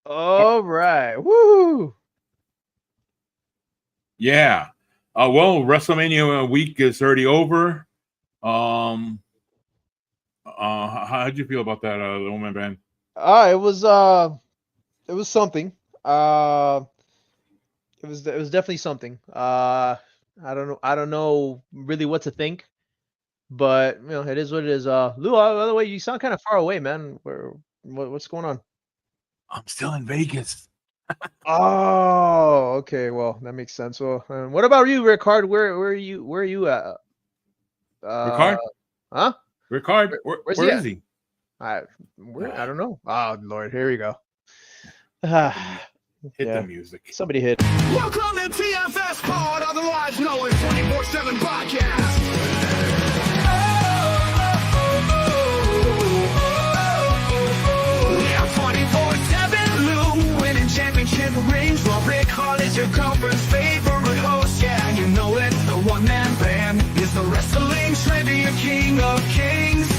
All right. Woo! Yeah. Well, WrestleMania week is already over. How'd you feel about that, the woman band? It was something. Uh, it was definitely something. I don't know really what to think, but it is what it is. Lou, by the way, you sound kind of far away, man. What's going on? I'm still in Vegas. Oh, okay. Well, that makes sense. Well, what about you, Ricard? Where are you at? Uh, Ricard? huh? Ricard? Where's he Where at? is he? I I don't know. Oh Lord, here we go. Hit the Yeah, music. somebody hit. Welcome to Tfspod, otherwise known as 24/7 Podcast. Yeah, 24/7 Lou, winning championship rings while Rick Hall is your girlfriend's favorite host. Yeah, you know it, the one-man band is the wrestling trivia king of kings.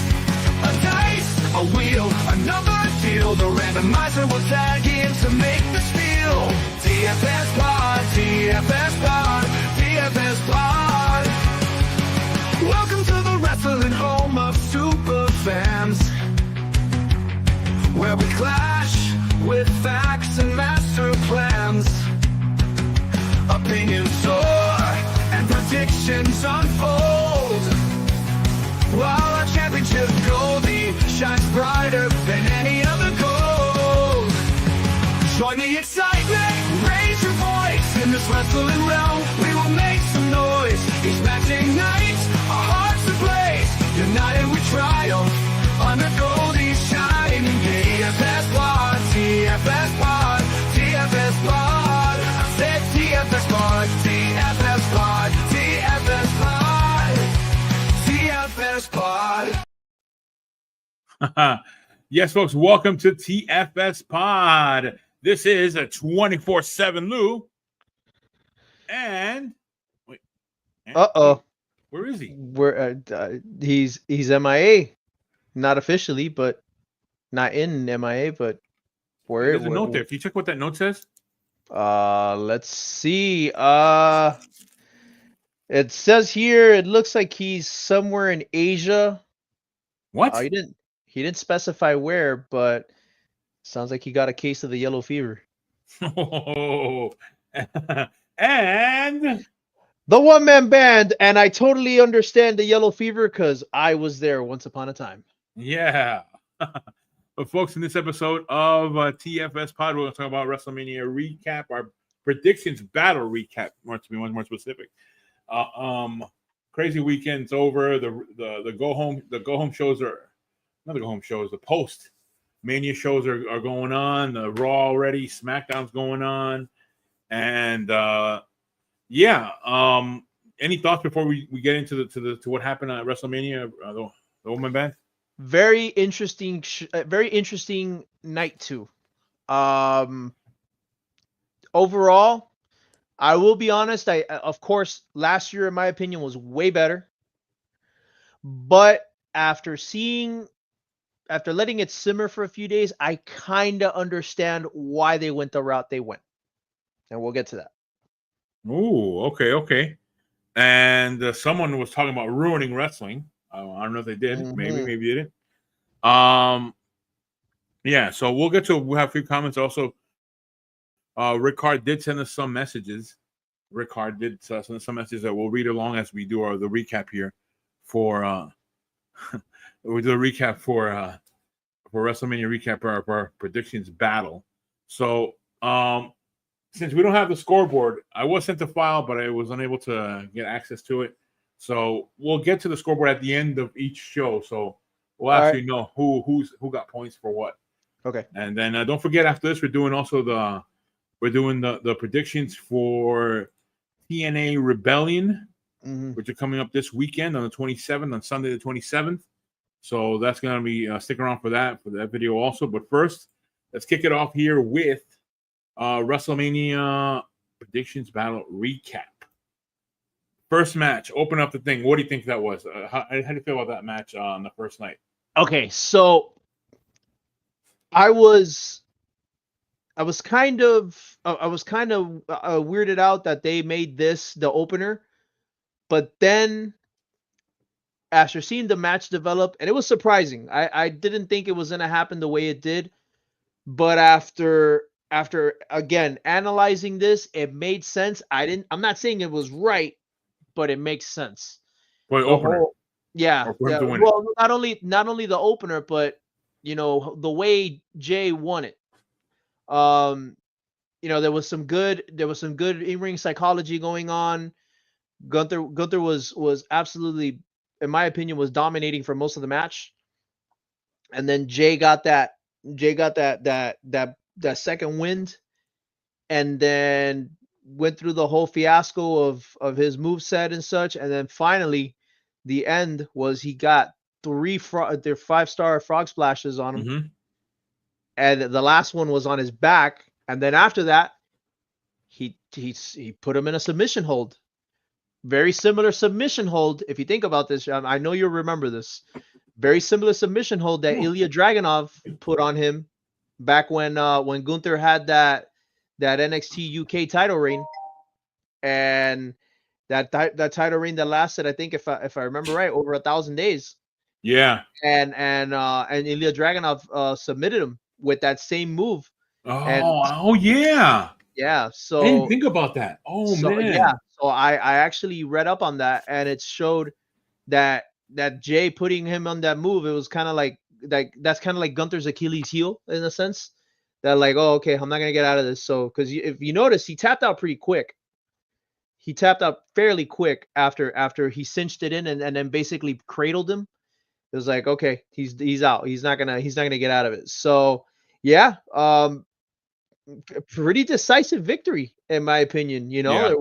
A dice, a wheel, another deal. The randomizer will tag in to make the spiel. Tfspod, Tfspod, Tfspod. Welcome to the wrestling home of super fans, where we clash with facts and master plans. Opinions soar and predictions unfold, while our championship Goldie shines brighter than any other gold. Join the excitement, raise your voice. In this wrestling realm, we will make some noise. Each matching night, our hearts ablaze. United we triumph under Goldie's shining Tfspod, Tfspod, Tfspod. I said Tfspod, Tfspod, Tfspod, Tfspod. Yes, folks, welcome to Tfspod. This is a 24/7 Lou. And wait. Where is he? He's MIA, not officially, but not in MIA, but where? There's a note there. Can you check what that note says? Let's see. It says here it looks like he's somewhere in Asia. What? He didn't specify where, but sounds like he got a case of the yellow fever. Oh, and the one-man band, and I totally understand the yellow fever because I was there once upon a time. Yeah. But folks, in this episode of Tfspod, we're going to talk about WrestleMania recap, our predictions battle recap, to be more specific. Crazy weekend's over. The go home shows are not the go home shows. The post Mania shows are going on. The Raw already, SmackDown's going on, and any thoughts before we get into what happened at WrestleMania? The woman band. Very interesting night too. Overall, I will be honest. Of course, last year, in my opinion, was way better. But after letting it simmer for a few days, I kind of understand why they went the route they went. And we'll get to that. Ooh, okay. And someone was talking about ruining wrestling. I don't know if they did. Mm-hmm. Maybe they didn't. Yeah, so we'll have a few comments also. Ricard did send us some messages. Ricard did send us some messages that we'll read along as we do the recap here for we do a recap for WrestleMania recap for our predictions battle. So since we don't have the scoreboard, I was sent the file, but I was unable to get access to it. So we'll get to the scoreboard at the end of each show. So we'll actually know who got points for what. Okay. And then don't forget, after this, we're doing the predictions for TNA Rebellion, which are coming up this weekend on the 27th, on Sunday the 27th. So that's going to be stick around for that video also. But first, let's kick it off here with WrestleMania predictions battle recap. First match, open up the thing. What do you think that was? How do you feel about that match on the first night? Okay, so I was weirded out that they made this the opener, but then after seeing the match develop, and it was surprising. I didn't think it was gonna happen the way it did, but after again analyzing this, it made sense. I'm not saying it was right, but it makes sense. For the The opener, whole yeah, or for him yeah. to win it. Well, not only the opener, but the way Jay won it. Um, there was some good in-ring psychology going on. Gunther was absolutely, in my opinion, was dominating for most of the match, and then Jay got that second wind, and then went through the whole fiasco of his move set and such, and then finally, the end was he got their 5-star frog splashes on him, Mm-hmm. and the last one was on his back, and then after that, he put him in a submission hold. Very similar submission hold. If you think about this, I know you'll remember this. Very similar submission hold that Ilya Dragunov put on him back when Gunther had that NXT UK title reign, and that title reign that lasted, I think, if I remember right, over 1,000 days. Yeah. And Ilya Dragunov submitted him with that same move. And Oh yeah. yeah, I didn't so think about that. Oh yeah, man. so I actually read up on that, and it showed that Jay putting him on that move, it was kind of like that's kind of like Gunther's Achilles heel in a sense. That like, oh, okay, I'm not gonna get out of this. So because if you notice, he tapped out pretty quick. He tapped out fairly quick after he cinched it in and then basically cradled him. It was like, okay, he's out. He's not gonna get out of it. So yeah, pretty decisive victory in my opinion. Yeah.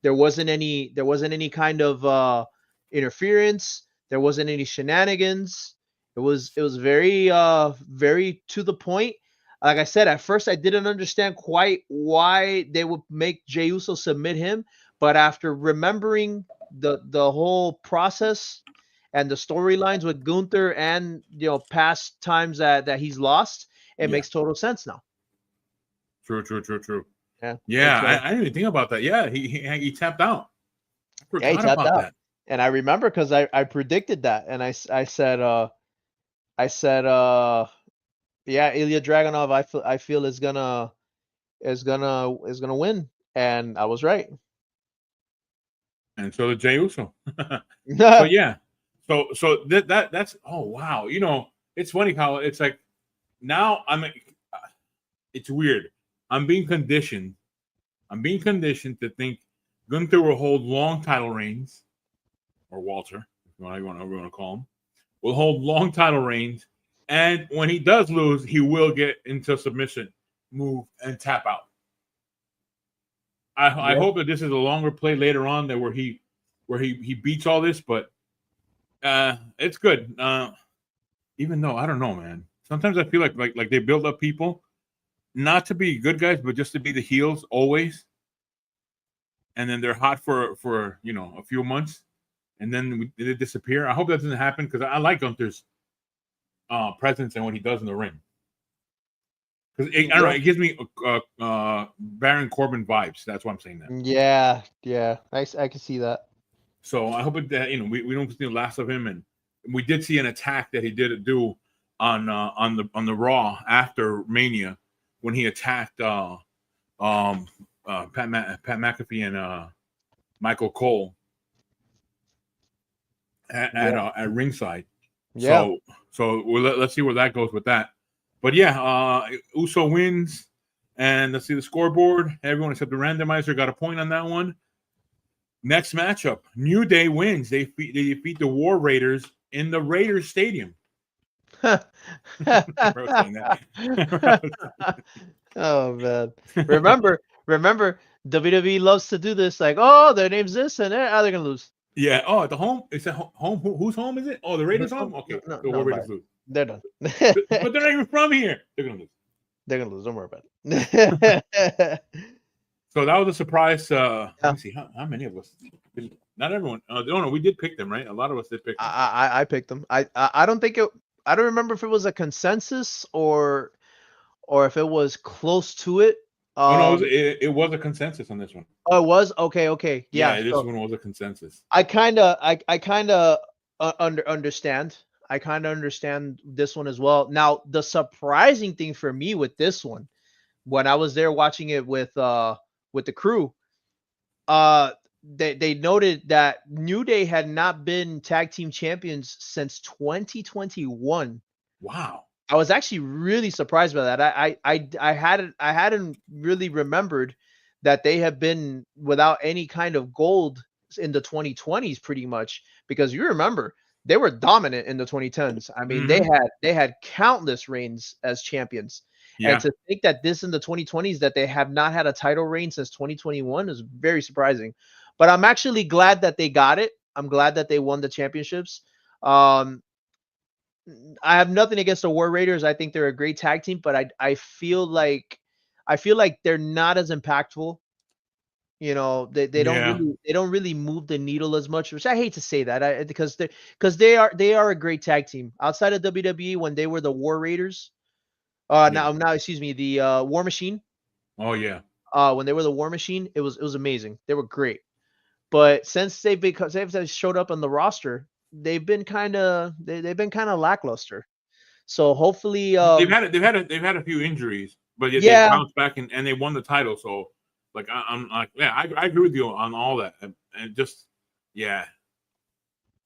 There wasn't any kind of interference. There wasn't any shenanigans. It was very to the point. Like I said, at first I didn't understand quite why they would make Jey Uso submit him, but after remembering the whole process and the storylines with Gunther and past times that he's lost, it Yeah. makes total sense now. True. Yeah. Yeah, It's, I didn't even think about that. Yeah, he tapped out. I yeah, he forgot tapped about out. that. And I remember because I predicted that, and I said yeah, Ilya Dragunov I feel is gonna win, and I was right. And so did Jey Uso. So yeah. So that's oh wow. It's funny how it's like now it's weird. I'm being conditioned to think Gunther will hold long title reigns, or Walter, whatever you want to call him, will hold long title reigns, and when he does lose, he will get into submission move and tap out. I hope that this is a longer play later on that where he beats all this, but it's good. Even though I don't know, man. Sometimes I feel like they build up people not to be good guys, but just to be the heels always, and then they're hot for a few months, and then they disappear. I hope that doesn't happen because I like Gunther's presence and what he does in the ring. Because I don't know, it gives me Baron Corbin vibes. That's why I'm saying that. Yeah, I can see that. So I hope that we don't see the last of him, and we did see an attack that he did do on the Raw after Mania when he attacked Pat McAfee and Michael Cole at ringside. Yeah. So let's see where that goes with that. But yeah, Uso wins, and let's see the scoreboard. Everyone except the randomizer got a point on that one. Next matchup, New Day wins. They defeat the War Raiders in the Raiders Stadium. Oh man. Remember, WWE loves to do this. Like, oh, their name's this, and they're gonna lose. Yeah. Oh, at the home. It's at home. Whose home is it? Oh, the Raiders' home. Okay, the War Raiders lose. They're done. But they're not even from here. They're gonna lose. They're gonna lose. Don't worry about it. So that was a surprise. Let me see how many of us. Not everyone. No, we did pick them, right? A lot of us did pick them. I picked them. I don't think it. I don't remember if it was a consensus or or if it was close to it. Oh no, it was a consensus on this one. Oh, it was okay. Yeah, this So one was a consensus. I kind of understand. I kind of understand this one as well. Now, the surprising thing for me with this one, when I was there watching it with the crew, they noted that New Day had not been tag team champions since 2021. Wow. I was actually really surprised by that. I hadn't really remembered that they have been without any kind of gold in the 2020s, pretty much, because you remember they were dominant in the 2010s. I mean, Mhm. they had countless reigns as champions. And Yeah. to think that this in the 2020s that they have not had a title reign since 2021 is very surprising. But I'm actually glad that they got it. I'm glad that they won the championships. Um, I have nothing against the War Raiders. I think they're a great tag team, but I feel like they're not as impactful. You know, they don't Yeah. really move the needle as much, which I hate to say that. Because they are a great tag team. Outside of WWE when they were the War Raiders, Yeah. now excuse me, the War Machine. Oh yeah. When they were the War Machine, it was amazing. They were great. But since they've showed up on the roster, they've been kind of lackluster. So hopefully, They've had a few injuries, but yet they yeah, bounced back and they won the title. So like I'm like, yeah, I agree with you on all that. And just yeah,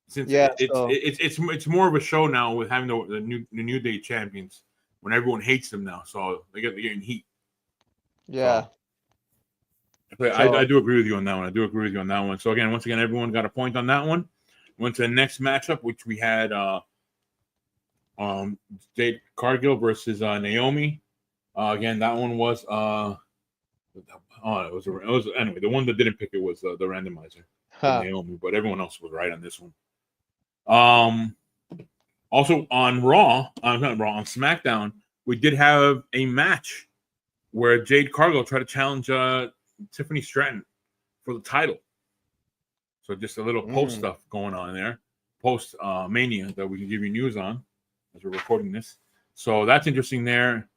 since yeah. So it's more of a show now with having the New Day champions when everyone hates them now. So they're getting heat. yeah, But I so do agree with you on that one. I do agree with you on that one. So again, once again, everyone got a point on that one. Went to the next matchup, which we had Jade Cargill versus Naomi. Again, that one was it was anyway. The one that didn't pick it was the randomizer with Naomi, but everyone else was right on this one. Also on Raw, not Raw, on SmackDown, we did have a match where Jade Cargill tried to challenge Tiffany Stratton for the title. So just a little post stuff going on there, post Mania that we can give you news on as we're recording this. So that's interesting there.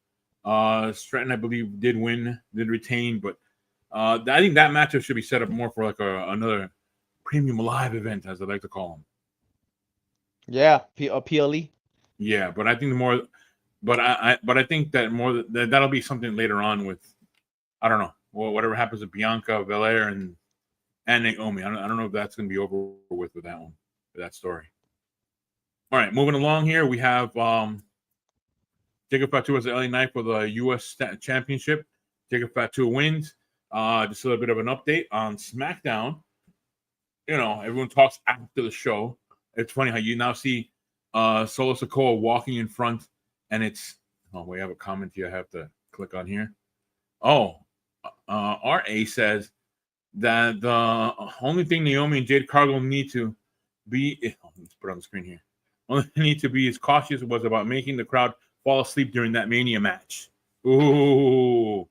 Stratton, I believe, did retain, but I think that matchup should be set up more for like another premium live event, as I like to call them. yeah, PLE. Yeah, but I think I think that that'll be something later on with, I don't know, whatever happens with Bianca Belair and Naomi. I don't know if that's going to be over with that one, with that story. All right, moving along here, we have Jacob Fatu as the LA Knight for the U.S. Championship. Jacob Fatu wins. Just a little bit of an update on SmackDown. You know, everyone talks after the show. It's funny how you now see Solo Sikoa walking in front, and it's we have a comment here I have to click on here. RA says that the only thing Naomi and Jade Cargill need to be, let's put it on the screen here. Only need to be as cautious was about making the crowd fall asleep during that Mania match. Ooh.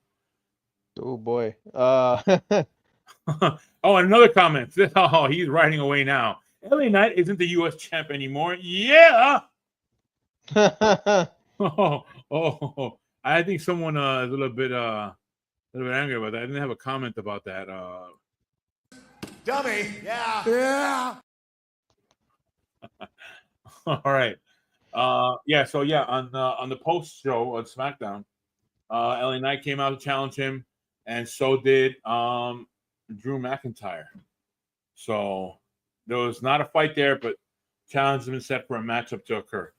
Oh boy. And another comment. He's riding away now. LA Knight isn't the U.S. champ anymore. Yeah. I think someone is a little bit angry about that. I didn't have a comment about that. Dummy. Yeah. All right. On the post show on SmackDown, LA Knight came out to challenge him, and so did Drew McIntyre. So there was not a fight there, but challenge has been set for a matchup to occur.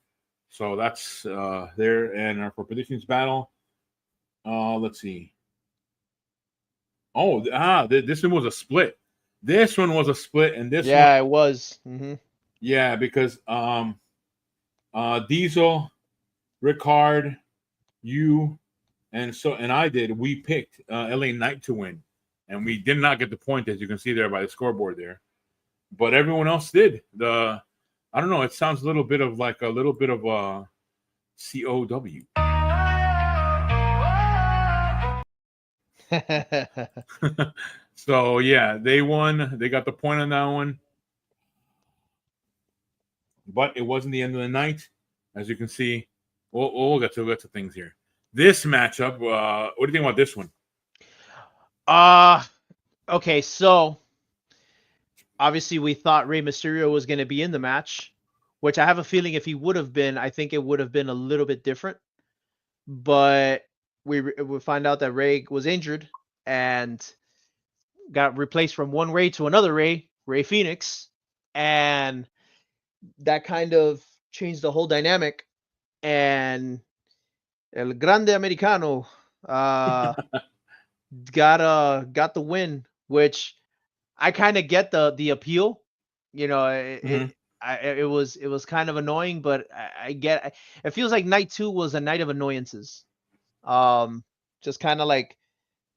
So that's there. And for predictions battle, let's see. This one was a split. This one was a split, and this one, it was. Mm-hmm. yeah, because Diesel, Ricard, you, and we picked LA Knight to win, and we did not get the point, as you can see there by the scoreboard there, but everyone else did. I don't know, it sounds a little bit of COW. So yeah, they won. They got the point on that one, but it wasn't the end of the night, as you can see. We'll get to things here. this matchup. What do you think about this one? Okay, so obviously we thought Rey Mysterio was going to be in the match, which I have a feeling if he would have been, I think it would have been a little bit different. But we find out that Rey was injured and got replaced from one Rey to another Rey Phoenix, and that kind of changed the whole dynamic. And El Grande Americano got the win, which I kind of get the appeal. You know, it was kind of annoying, but I get it. Feels like night 2 was a night of annoyances. Just kind of like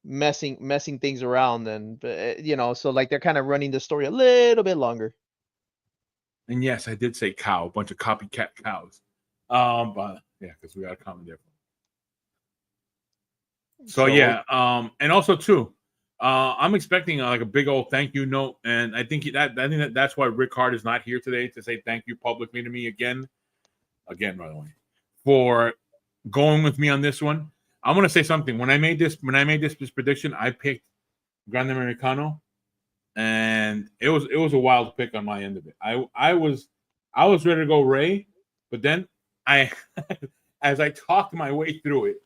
messing things around, and you know, so like they're kind of running the story a little bit longer. And yes, I did say cow, a bunch of copycat cows. But yeah, because we got a common difference. So yeah, and also too, I'm expecting like a big old thank you note, and I think that's why Rick Hart is not here today to say thank you publicly to me again, by the way, for going with me on this one. I'm gonna say something. When I made this prediction, I picked Grande Americano, and it was a wild pick on my end of it. I was ready to go Rey, but then as I talked my way through it,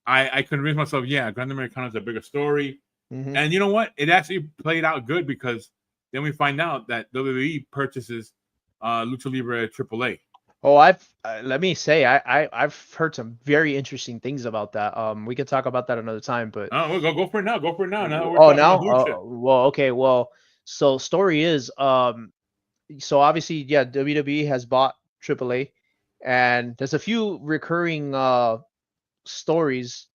I convinced myself, yeah, Grande Americano is a bigger story. Mm-hmm. And you know what? It actually played out good because then we find out that WWE purchases Lucha Libre AAA. Oh, let me say, I've heard some very interesting things about that. We could talk about that another time, but we'll go for it now. Go for it now. Well, okay. Well, so story is, so obviously, yeah, WWE has bought AAA, and there's a few recurring stories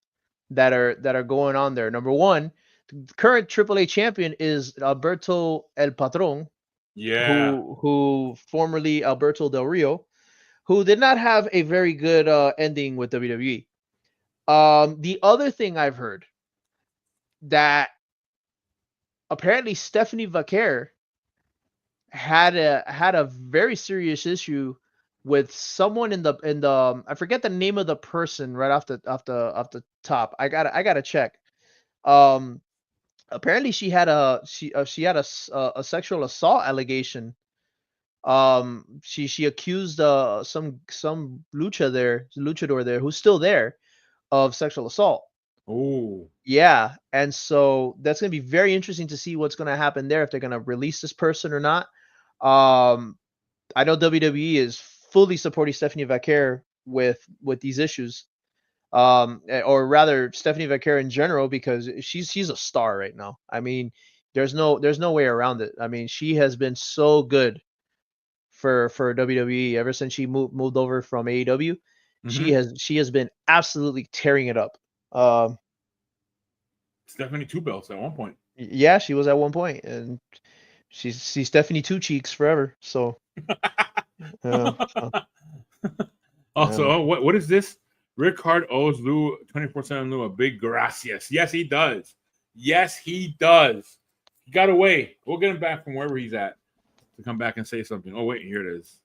that are going on there. Number one, the current AAA champion is Alberto El Patron, who formerly Alberto Del Rio, who did not have a very good ending with WWE. The other thing I've heard, that apparently Stephanie Vaquer had a very serious issue with someone in the I forget the name of the person right off the top. I gotta check. Apparently she had a sexual assault allegation. She accused some luchador there who's still there of sexual assault. Oh, yeah, and so that's gonna be very interesting to see what's gonna happen there, if they're gonna release this person or not. I know WWE is fully supporting Stephanie Vaquer with these issues, or rather Stephanie Vaquer in general, because she's a star right now. I mean, there's no way around it. I mean, she has been so good for WWE ever since she moved over from AEW. Mm-hmm. She has been absolutely tearing it up. Stephanie Two Belts at one point. Yeah, she was at one point, and she's Stephanie Two Cheeks forever. So. Also, what is this? Rick Hart owes Lou 24/7 Lou a big gracias. Yes, he does. Yes, he does. He got away. We'll get him back from wherever he's at to come back and say something. Oh wait, here it is.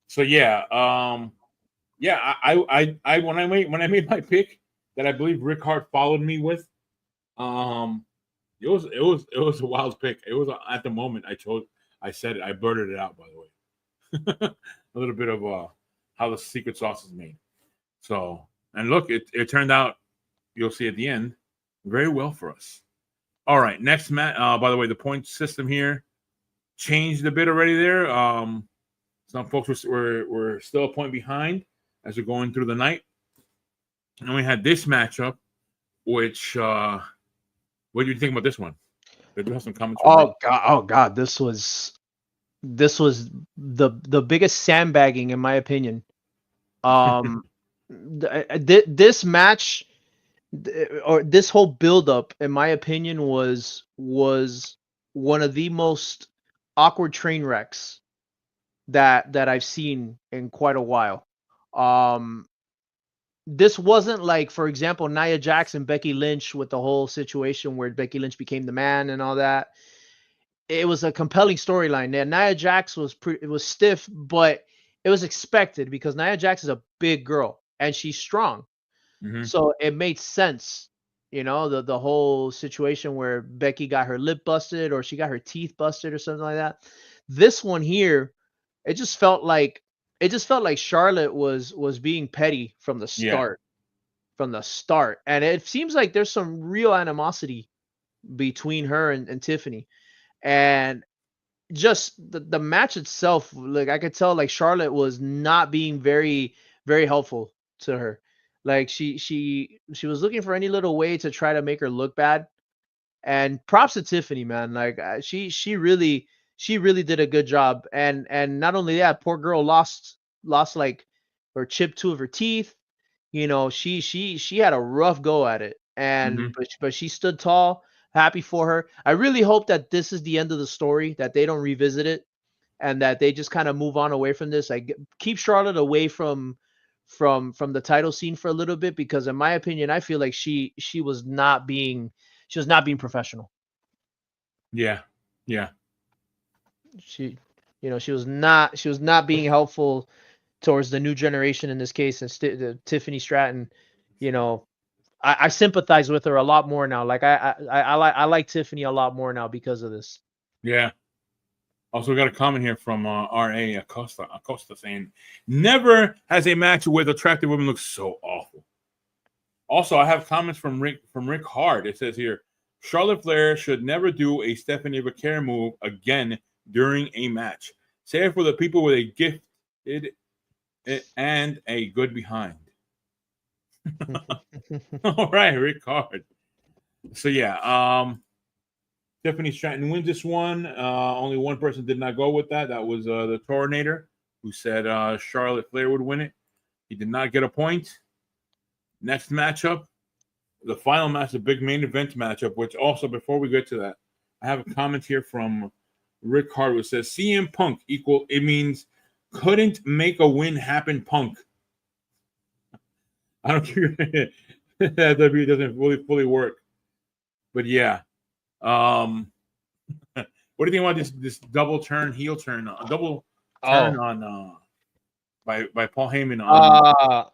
So yeah, yeah. I when I made my pick that I believe Rick Hart followed me with, it was a wild pick. It was at the moment I said it. I blurted it out, by the way. A little bit of how the secret sauce is made. So, and look, it turned out, you'll see at the end, very well for us. All right, next match. By the way, the point system here changed a bit already there. Some folks were still a point behind as we're going through the night. And we had this matchup, which, what do you think about this one? They do have some comments. Oh God, this was the biggest sandbagging in my opinion. This match, or this whole build-up, in my opinion, was one of the most awkward train wrecks that I've seen in quite a while. This wasn't like, for example, Nia Jax and Becky Lynch, with the whole situation where Becky Lynch became the man and all that. It was a compelling storyline. Nia Jax was stiff, but it was expected because Nia Jax is a big girl. and she's strong. Mhm. So it made sense, the whole situation where Becky got her lip busted or she got her teeth busted or something like that. This one here, it just felt like Charlotte was being petty from the Yeah. start. And it seems like there's some real animosity between her and Tiffany. And just the match itself, like I could tell like Charlotte was not being very, very helpful to her. Like she was looking for any little way to try to make her look bad. And props to Tiffany, man. Like she really did a good job. And not only that, poor girl lost like or chipped two of her teeth. She had a rough go at it. And Mhm. but she stood tall. Happy for her. I really hope that this is the end of the story, that they don't revisit it, and that they just kind of move on away from this. Like keep Charlotte away from the title scene for a little bit, because in my opinion, I feel like she was not being professional. Yeah. Yeah. She was not being helpful towards the new generation in this case, and Tiffany Stratton. You know, I sympathize with her a lot more now. Like I like Tiffany a lot more now because of this. Yeah. Also, we got a comment here from R.A. Acosta saying, never has a match with attractive women looked so awful. Also, I have comments from Rick Hard. It says here, Charlotte Flair should never do a Stephanie Becerra move again during a match. Save for the people with a gifted and a good behind. All right, Rick Hard. So yeah, Tiffany Stratton wins this one. Only one person did not go with that. That was the Tornator, who said Charlotte Flair would win it. He did not get a point. Next matchup, the final match, the big main event matchup, which also, before we get to that, I have a comment here from Rick Hard, who says CM Punk it means couldn't make a win happen, Punk. I don't think that W doesn't fully work. But yeah. What do you think about this double turn, heel turn, double turn on by Paul Heyman on?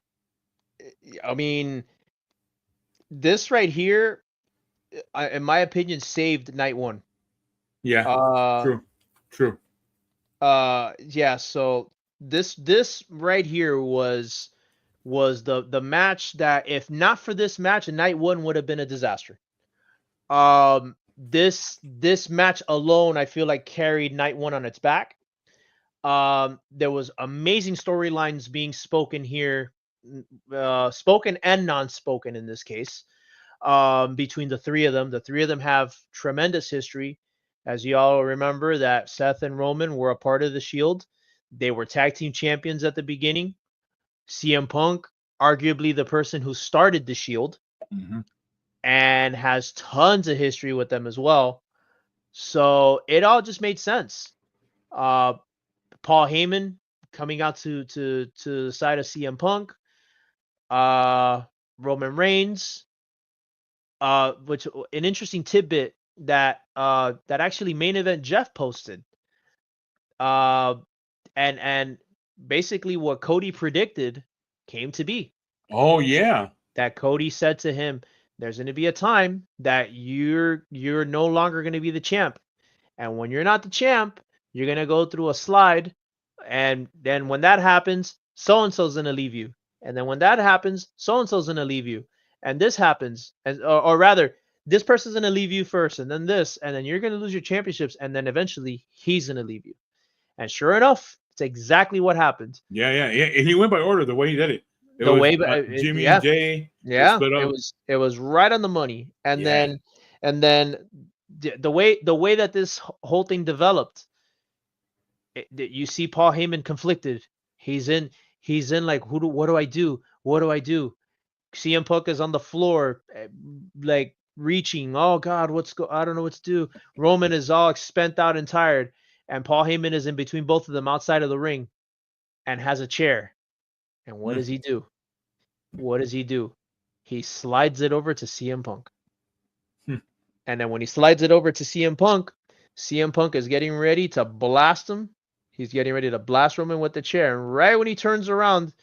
I mean, this right here, in my opinion, saved night one. Yeah, true. Yeah. So this right here was the match that, if not for this match, night one would have been a disaster. This match alone, I feel like carried night one on its back. There was amazing storylines being spoken here, spoken and non-spoken in this case, between the three of them. The three of them have tremendous history. As you all remember, that Seth and Roman were a part of the Shield. They were tag team champions at the beginning. CM Punk, arguably the person who started the Shield, Mm-hmm. and has tons of history with them as well. So it all just made sense. Uh, Paul Heyman coming out to the side of CM Punk, Roman Reigns, which an interesting tidbit that actually main event Jeff posted, uh, and basically what Cody predicted came to be. Oh yeah. That Cody said to him, "There's going to be a time that you're no longer going to be the champ, and when you're not the champ, you're going to go through a slide, and then when that happens, so and so's going to leave you, and then when that happens, so and so's going to leave you, and this happens, and or rather, this person's going to leave you first, and then this, and then you're going to lose your championships, and then eventually he's going to leave you." And sure enough, it's exactly what happened. Yeah. And he went by order the way he did it. It The was way, Jimmy yeah, and Jay. yeah, Split up. it was right on the money. And Yeah. then the way that this whole thing developed, you see Paul Heyman conflicted. He's in like, what do I do? What do I do? CM Punk is on the floor, like reaching. Oh God, I don't know what to do. Roman is all spent out and tired, and Paul Heyman is in between both of them outside of the ring, and has a chair. And what does he do? What does he do? He slides it over to CM Punk. And then when he slides it over to CM Punk is getting ready to blast him. He's getting ready to blast Roman with the chair. And right when he turns around,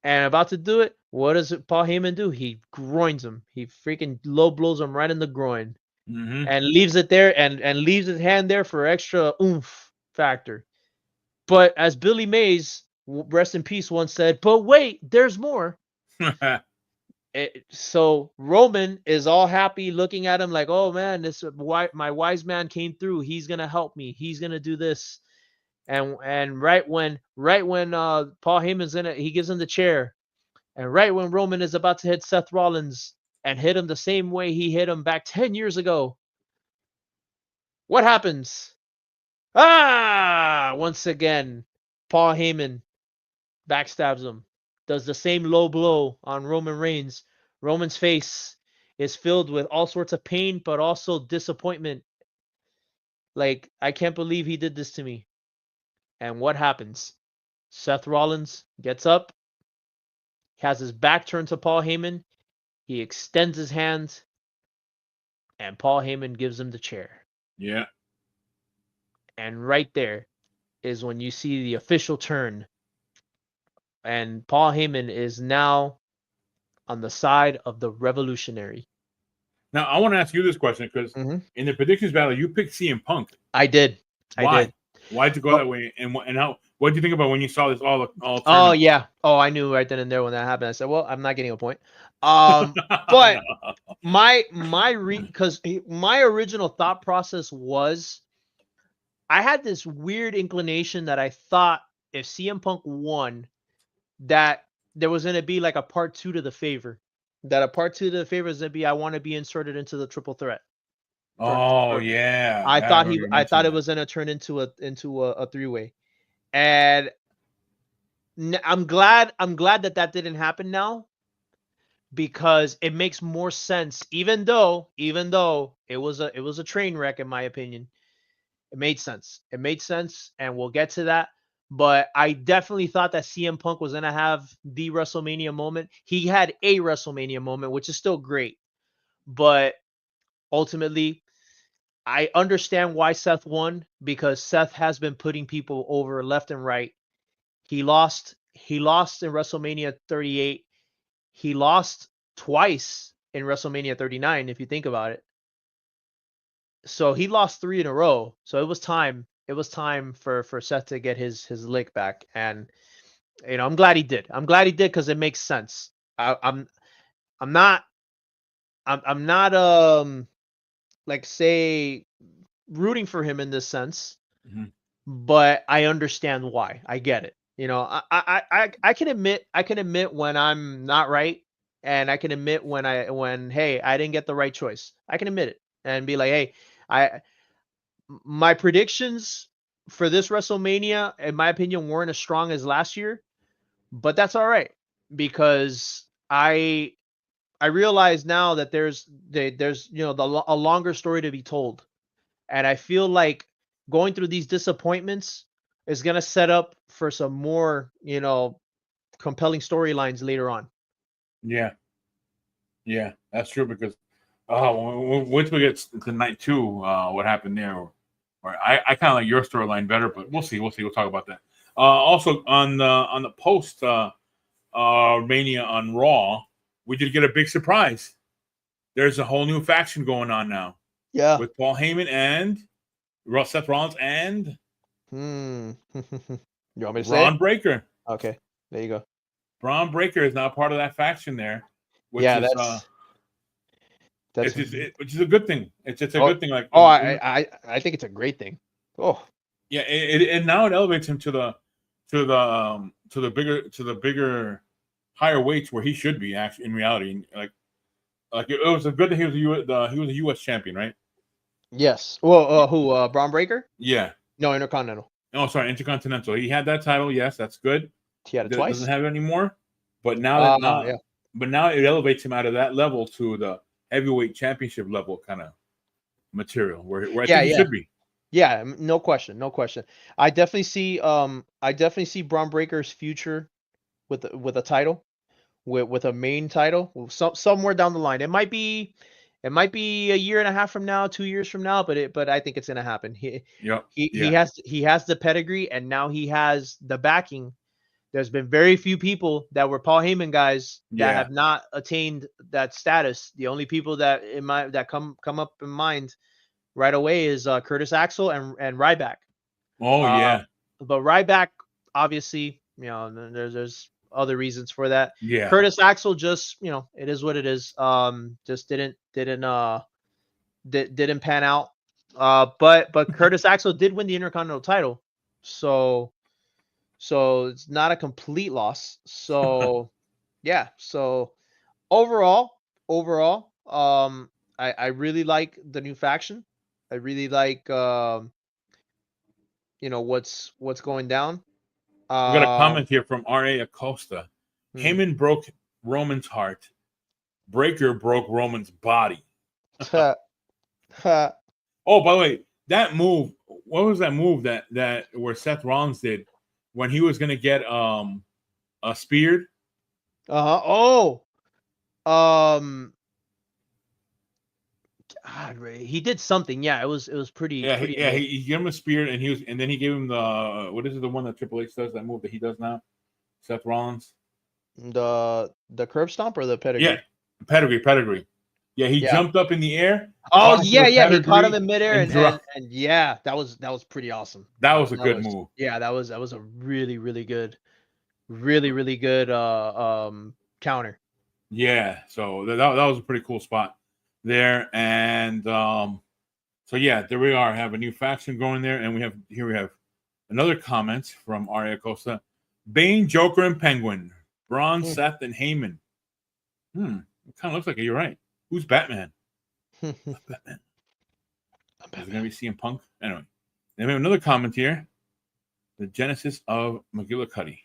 and about to do it. What does Paul Heyman do? He groins him. He freaking low blows him right in the groin Mm-hmm. and leaves it there and leaves his hand there for extra oomph factor. But as Billy Mays, rest in peace, once said, but wait, there's more. So Roman is all happy looking at him like, oh man, my wise man came through. He's gonna help me. He's gonna do this. And right when Paul Heyman's in it, he gives him the chair. And right when Roman is about to hit Seth Rollins and hit him the same way he hit him back 10 years ago, what happens? Once again, Paul Heyman backstabs him, does the same low blow on Roman Reigns. Roman's face is filled with all sorts of pain, but also disappointment. Like, I can't believe he did this to me. And what happens? Seth Rollins gets up, has his back turned to Paul Heyman. He extends his hand, and Paul Heyman gives him the chair. Yeah. And right there is when you see the official turn. And Paul Heyman is now on the side of the revolutionary. Now I want to ask you this question because in the predictions battle, you picked CM Punk. I did. Why? Why'd you go that way? And how? What did you think about when you saw this all? Oh yeah. Oh, I knew right then and there when that happened. I said, well, I'm not getting a point. But my original thought process was, I had this weird inclination that I thought if CM Punk won, that there was going to be like a part 2 to the favor. That a part 2 to the favor is going to be, I want to be inserted into the triple threat. Oh yeah. I thought it was going to turn into a 3-way. And I'm glad that didn't happen now, because it makes more sense, even though it was a train wreck in my opinion. It made sense, and we'll get to that. But I definitely thought that CM Punk was going to have the WrestleMania moment. He had a WrestleMania moment, which is still great. But ultimately, I understand why Seth won, because Seth has been putting people over left and right. He lost in WrestleMania 38. He lost twice in WrestleMania 39, if you think about it. So he lost 3 in a row. So it was time. It was time for Seth to get his lick back, and I'm glad he did. I'm glad he did, because it makes sense. I'm not like, say, rooting for him in this sense, but I understand why. I get it. I can admit when I'm not right, and I can admit when hey, I didn't get the right choice. I can admit it and be like, hey, my predictions for this WrestleMania, in my opinion, weren't as strong as last year, but that's all right, because I realize now that there's a longer story to be told, and I feel like going through these disappointments is gonna set up for some more compelling storylines later on. Yeah, that's true, because once we get to night 2, what happened there, or I kind of like your storyline better, but we'll see. We'll talk about that. Also on the post Mania on Raw, we did get a big surprise. There's a whole new faction going on now. Yeah, with Paul Heyman and Seth Rollins and you want me to say Braun Breaker. Okay, there you go. Braun Breaker is now part of that faction there, which which is a good thing. It's a good thing. Like, I think it's a great thing. Oh yeah, and now it elevates him to the bigger, higher weights where he should be actually in reality. Like it was a good thing he was a U.S. champion, right? Yes. Well, who? Braun Breaker? Yeah. No, Intercontinental. Oh, sorry, Intercontinental. He had that title. Yes, that's good. He had it twice. Doesn't have it anymore. But now now it elevates him out of that level to the heavyweight championship level kind of material, where I think he should be. Yeah, no question. I definitely see Braun Breaker's future with a title, with a main title, somewhere down the line. It might be a year and a half from now, 2 years from now, but I think it's gonna happen. He has the pedigree, and now he has the backing There's been very few people that were Paul Heyman guys that Yeah. have not attained that status. The only people that come up in mind right away is Curtis Axel and Ryback. Oh Uh, yeah. but Ryback, obviously, there's other reasons for that. Yeah. Curtis Axel just, it is what it is. Just didn't pan out. But Curtis Axel did win the Intercontinental title, so it's not a complete loss. So yeah. So overall, I really like the new faction. I really like what's going down. We got a comment here from R.A. Acosta. Hmm. Heyman broke Roman's heart. Breaker broke Roman's body. Oh, by the way, that move. What was that move that where Seth Rollins did when he was gonna get speared? Oh. God, Ray, he did something. Yeah, it was pretty. Yeah, pretty he gave him a spear, and then he gave him the what is it? The one that Triple H does, that move that he does now, Seth Rollins. The curb stomp or the pedigree? Yeah, pedigree. Yeah, he jumped up in the air. Oh yeah, he caught him in midair and yeah, that was pretty awesome. That was a good move. Yeah, that was a really good, really good counter. Yeah, so that was a pretty cool spot there, and so yeah, there we are. Have a new faction going there, and we have another comment from Aria Costa: Bane, Joker, and Penguin, Braun, Seth, and Heyman. It kind of looks like it. You're right. Who's Batman? Batman. Is it gonna be CM Punk? Anyway, then we have another comment here: the genesis of McGillicuddy.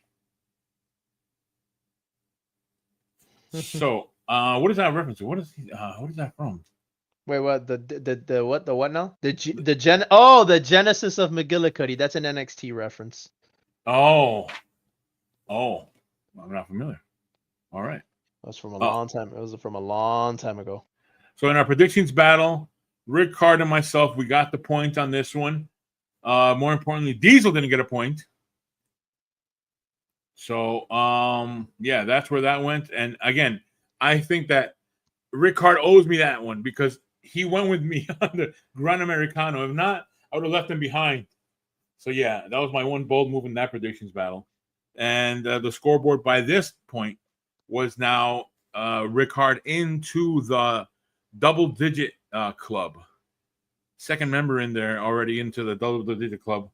So, what is that reference to? What is that from? Wait, what the what now? The genesis of McGillicuddy. That's an NXT reference. Oh, I'm not familiar. All right, That's from a long time. It was from a long time ago. So in our predictions battle, Rick Card and myself, we got the point on this one. More importantly, Diesel didn't get a point. So, yeah, that's where that went. And again, I think that Rick Card owes me that one because he went with me on the Gran Americano. If not, I would have left him behind. So, yeah, that was my one bold move in that predictions battle. And the scoreboard by this point was now Rick Card into the double-digit club. Second member in there already into the double-digit club.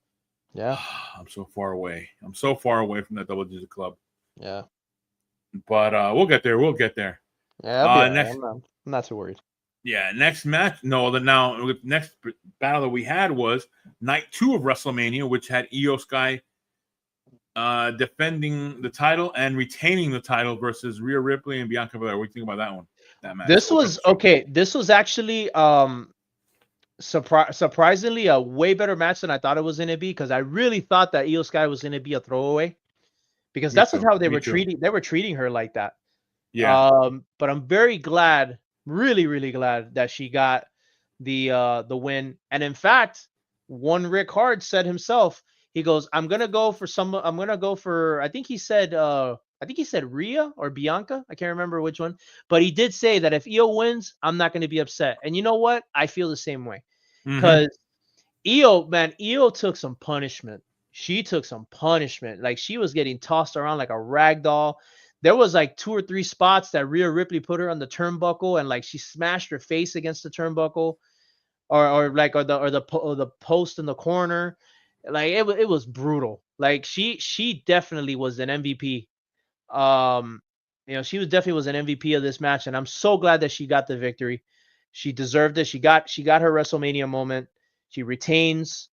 Yeah. I'm so far away. I'm so far away from that double-digit club. Yeah. But we'll get there. We'll get there. Yeah. Next, I'm not too worried. Yeah. Next match. No, the next battle that we had was night 2 of WrestleMania, which had Io Sky defending the title and retaining the title versus Rhea Ripley and Bianca Belair. What do you think about that one? That match. This was okay. This was actually surprisingly a way better match than I thought it was going to be, because I really thought that Io Sky was going to be a throwaway, because that's how they were treating. They were treating her like that. Yeah. But I'm very glad, really glad that she got the win. And in fact, one Rick Hard said himself, he goes, I'm gonna go for I think he said Rhea or Bianca. I can't remember which one, but he did say that if Io wins, I'm not going to be upset. And you know what? I feel the same way, because Io took some punishment. She took some punishment. Like, she was getting tossed around like a rag doll. There was like 2 or 3 spots that Rhea Ripley put her on the turnbuckle, and like she smashed her face against the turnbuckle, or the post in the corner. Like, it was brutal. Like, she definitely was an MVP. She definitely was an MVP of this match, and I'm so glad that she got the victory. She deserved it. She got her WrestleMania moment. She retains,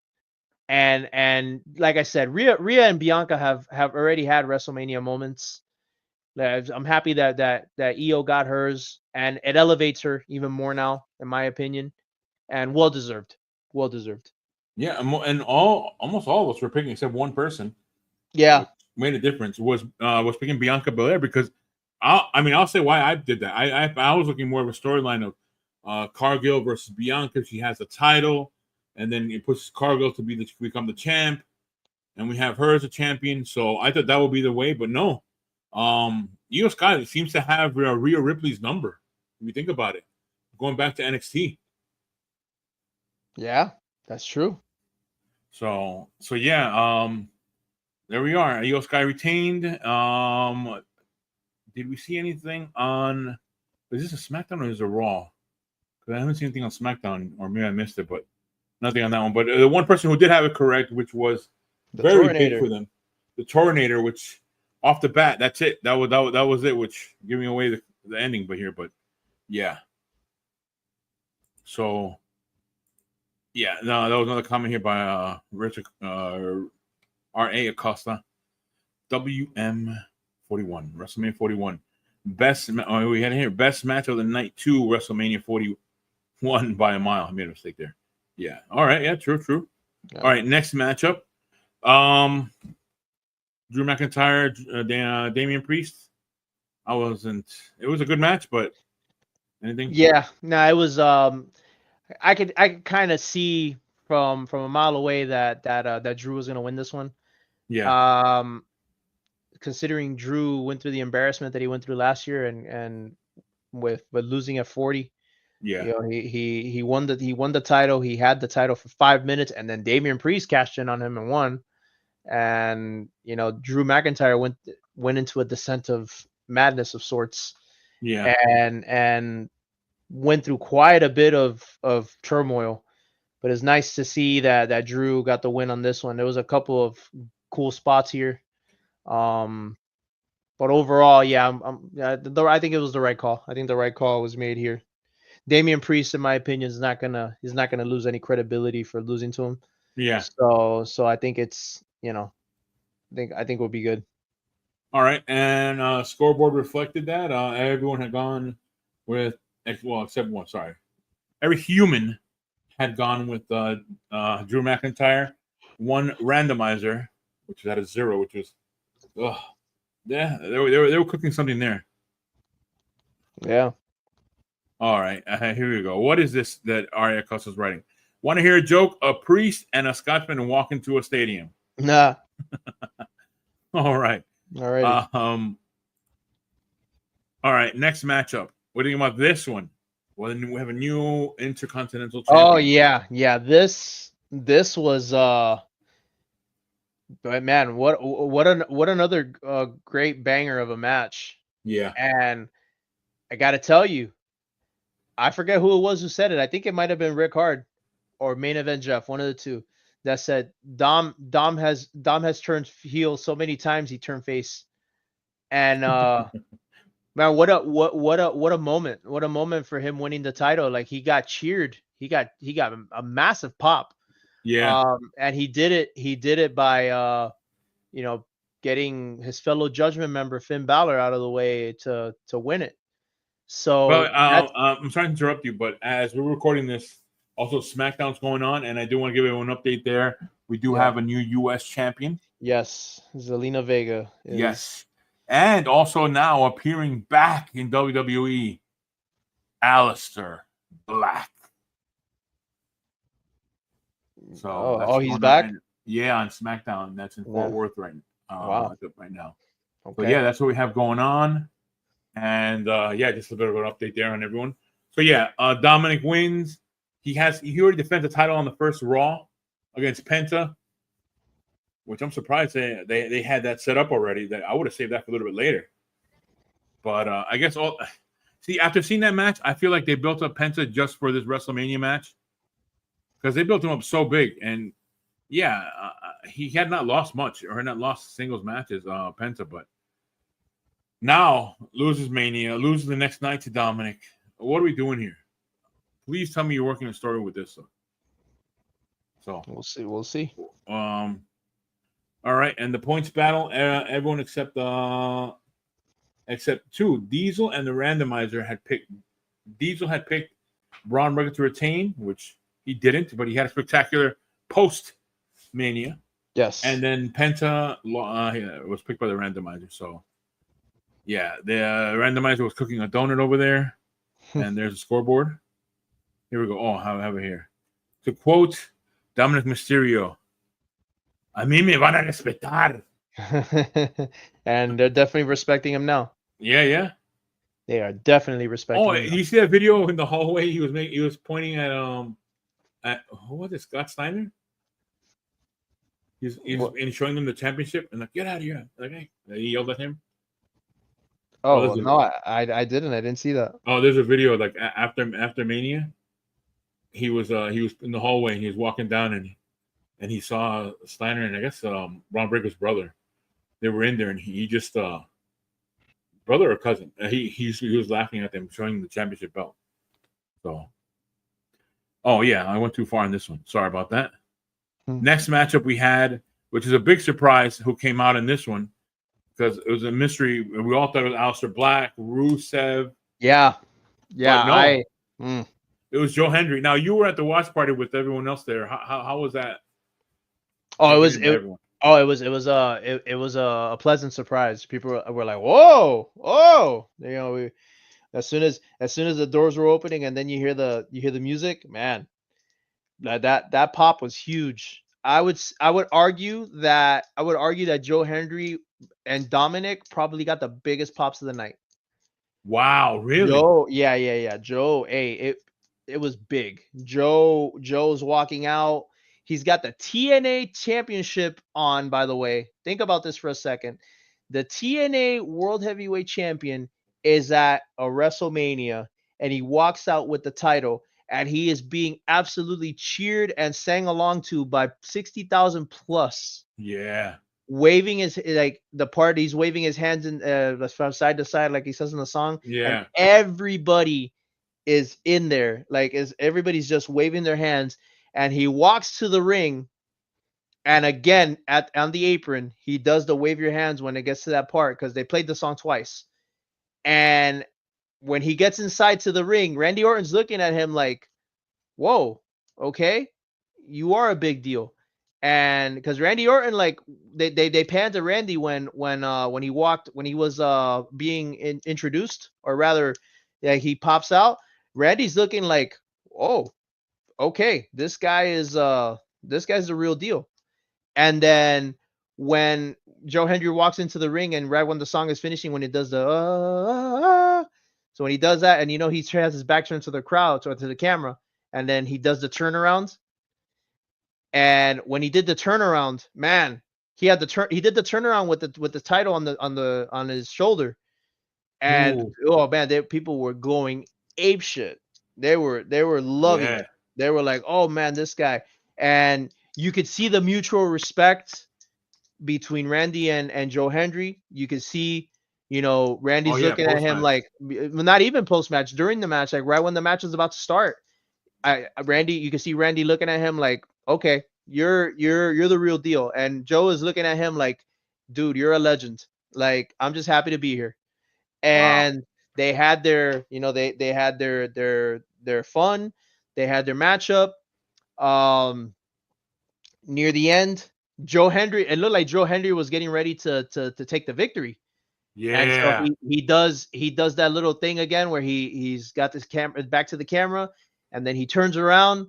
and like I said, Rhea and Bianca have already had WrestleMania moments. I'm happy that Io got hers, and it elevates her even more now, in my opinion, and well deserved. Yeah, and almost all of us were picking, except one person. Yeah, made a difference was picking Bianca Belair, because I'll say why I did that. I was looking more of a storyline of Cargill versus Bianca. She has the title, and then it pushes Cargill to become the champ. and we have her as a champion. So I thought that would be the way, but no. Io Sky seems to have Rhea Ripley's number. If you think about it, going back to NXT. Yeah, that's true. So yeah. There we are. Io Sky retained. Did we see anything on? Is this a SmackDown or is it Raw? Because I haven't seen anything on SmackDown, or maybe I missed it, but nothing on that one. But the one person who did have it correct, which was The very Tornadoer. big for them, the Tornadoer, which off the bat, that's it. That was it, which giving away the ending. But yeah. So yeah, no, that was another comment here by Richard R.A. Acosta. WM41 WrestleMania 41 we had here best match of the night 2 WrestleMania 41 by a mile. I made a mistake there. Yeah. All right. Yeah. True. Yeah. All right. Next matchup. Drew McIntyre, Damian Priest. It was a good match, but anything? Yeah. No, it was. I could kind of see from a mile away that Drew was gonna win this one. Yeah. Considering Drew went through the embarrassment that he went through last year and with losing at 40. Yeah. You know, he won the title. He had the title for 5 minutes, and then Damian Priest cashed in on him and won. And you know, Drew McIntyre went into a descent of madness of sorts. Yeah. And went through quite a bit of turmoil. But it's nice to see that Drew got the win on this one. There was a couple of cool spots here. But overall, yeah, I think it was the right call. I think the right call was made here. Damian Priest, in my opinion, is not gonna lose any credibility for losing to him. Yeah. So I think it's, you know, I think we'll be good. All right, and scoreboard reflected that everyone had gone with except one. Sorry, every human had gone with Drew McIntyre. One randomizer, which was at a 0, which was, yeah, they were cooking something there. Yeah. All right, here we go. What is this that Aria Costa's writing? Want to hear a joke? A priest and a Scotsman walk into a stadium. Nah. All right. All right. All right. Next matchup. What do you think about this one? Well, we have a new Intercontinental Champion. Oh yeah. This was but man, what another great banger of a match. Yeah. And I got to tell you, I forget who it was who said it. I think it might have been Rick Hard or Main Event Jeff, one of the two, that said Dom has turned heel so many times he turned face. And man, what a moment. What a moment for him winning the title. Like, he got cheered. He got a massive pop. Yeah. And he did it by you know, getting his fellow Judgment member Finn Balor out of the way to win it. So, well, I'm sorry to interrupt you, but as we're recording this, also SmackDown's going on, and I do want to give everyone an update there. We do have a new U.S. champion. Yes, Zelina Vega. Yes, and also now appearing back in WWE, Aleister Black. So, he's back. On SmackDown. That's in Fort Worth right now. Okay. So yeah, that's what we have going on. And just a bit of an update there on everyone. So Dominic wins. He already defends the title on the first Raw against Penta, which I'm surprised they had that set up already. That I would have saved that for a little bit later. But I guess after seeing that match, I feel like they built up Penta just for this WrestleMania match, because they built him up so big. And he had not lost much or had not lost singles matches, Penta, but now loses Mania, loses the next night to Dominic. What are we doing here? Please tell me you're working a story with this. So we'll see. All right, and the points battle, everyone except two, Diesel and the randomizer had picked. Diesel had picked Braun Breaker to retain, which he didn't, but he had a spectacular post Mania. Yes, and then Penta was picked by the randomizer. So. Yeah, the randomizer was cooking a donut over there, and there's a scoreboard. Here we go. Oh, I have it here. To quote Dominic Mysterio, A mí me van a respetar. And they're definitely respecting him now. Yeah, yeah. They are definitely respecting Oh, him now. you see that video in the hallway? He was pointing at who was it? Scott Steiner. He's showing them the championship and like, get out of here. Like, hey, he yelled at him. Oh, no, I didn't. I didn't see that. Oh, there's a video like after Mania. He was in the hallway and he was walking down and he saw Steiner and I guess Ron Breaker's brother. They were in there and he just brother or cousin. He was laughing at them, showing them the championship belt. So, oh yeah, I went too far on this one. Sorry about that. Next matchup we had, which is a big surprise, who came out in this one because it was a mystery. We all thought it was Aleister Black, Rusev. Yeah, no, it was Joe Hendry. Now you were at the watch party with everyone else there. How was that? Oh, it was a pleasant surprise. People were like, "Whoa, oh!" You know, as soon as the doors were opening, and then you hear the music, man. That pop was huge. I would argue that Joe Hendry and Dominic probably got the biggest pops of the night. Wow, really? Joe, yeah. Joe, hey, it was big. Joe's walking out. He's got the TNA championship on, by the way. Think about this for a second. The TNA World Heavyweight Champion is at a WrestleMania, and he walks out with the title, and he is being absolutely cheered and sang along to by 60,000 plus. Yeah. Waving his he's waving his hands in from side to side like he says in the song. Yeah. And everybody is in there, everybody's just waving their hands, and he walks to the ring, and again on the apron he does the wave your hands when it gets to that part because they played the song twice. And when he gets inside to the ring, Randy Orton's looking at him like, whoa, okay, you are a big deal. And because Randy Orton, like they panned to Randy when he was being introduced, or rather, yeah, he pops out. Randy's looking like, oh, okay, this guy's the real deal. And then when Joe Hendry walks into the ring, and right when the song is finishing, when he does the so when he does that, and he has his back turned to the crowd, to the camera, and then he does the turnaround. And when he did the turnaround, man, he did the turnaround with the title on his shoulder. And oh man, people were going ape shit. They were loving it. They were like, oh man, this guy. And you could see the mutual respect between Randy and Joe Hendry. You could see, Randy's looking at him like, not even post match, during the match, like right when the match was about to start. You can see Randy looking at him like, okay, you're the real deal. And Joe is looking at him like, dude, you're a legend. Like, I'm just happy to be here. And they had their, they had their fun. They had their matchup. Near the end, it looked like Joe Hendry was getting ready to take the victory. Yeah. And so he does that little thing again where he's got this camera back to the camera, and then he turns around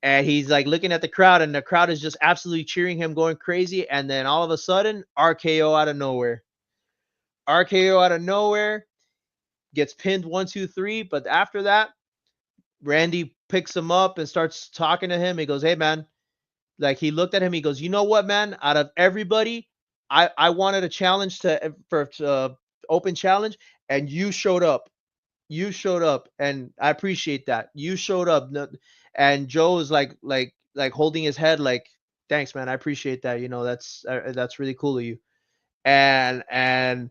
and he's like looking at the crowd, and the crowd is just absolutely cheering him, going crazy. And then all of a sudden, RKO out of nowhere. Gets pinned 1, 2, 3. But after that, Randy picks him up and starts talking to him. He goes, hey man, like he looked at him. He goes, you know what, man? Out of everybody, I wanted a challenge for open challenge, and you showed up. And I appreciate that. You showed up. And Joe is like holding his head, like, thanks, man. I appreciate that. That's really cool of you. And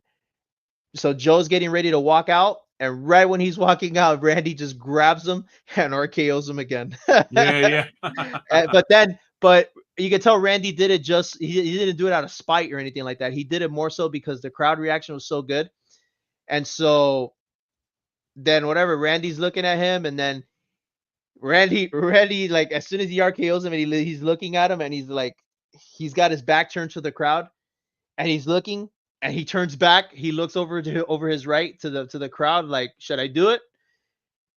so Joe's getting ready to walk out, and right when he's walking out, Randy just grabs him and RKOs him again. Yeah. But you can tell Randy did it he didn't do it out of spite or anything like that. He did it more so because the crowd reaction was so good. And so then whatever, Randy's looking at him, and then Randy, like as soon as he RKOs him, and he's looking at him, and he's like, he's got his back turned to the crowd, and he's looking, and he turns back, he looks over his right to the crowd, like, should I do it?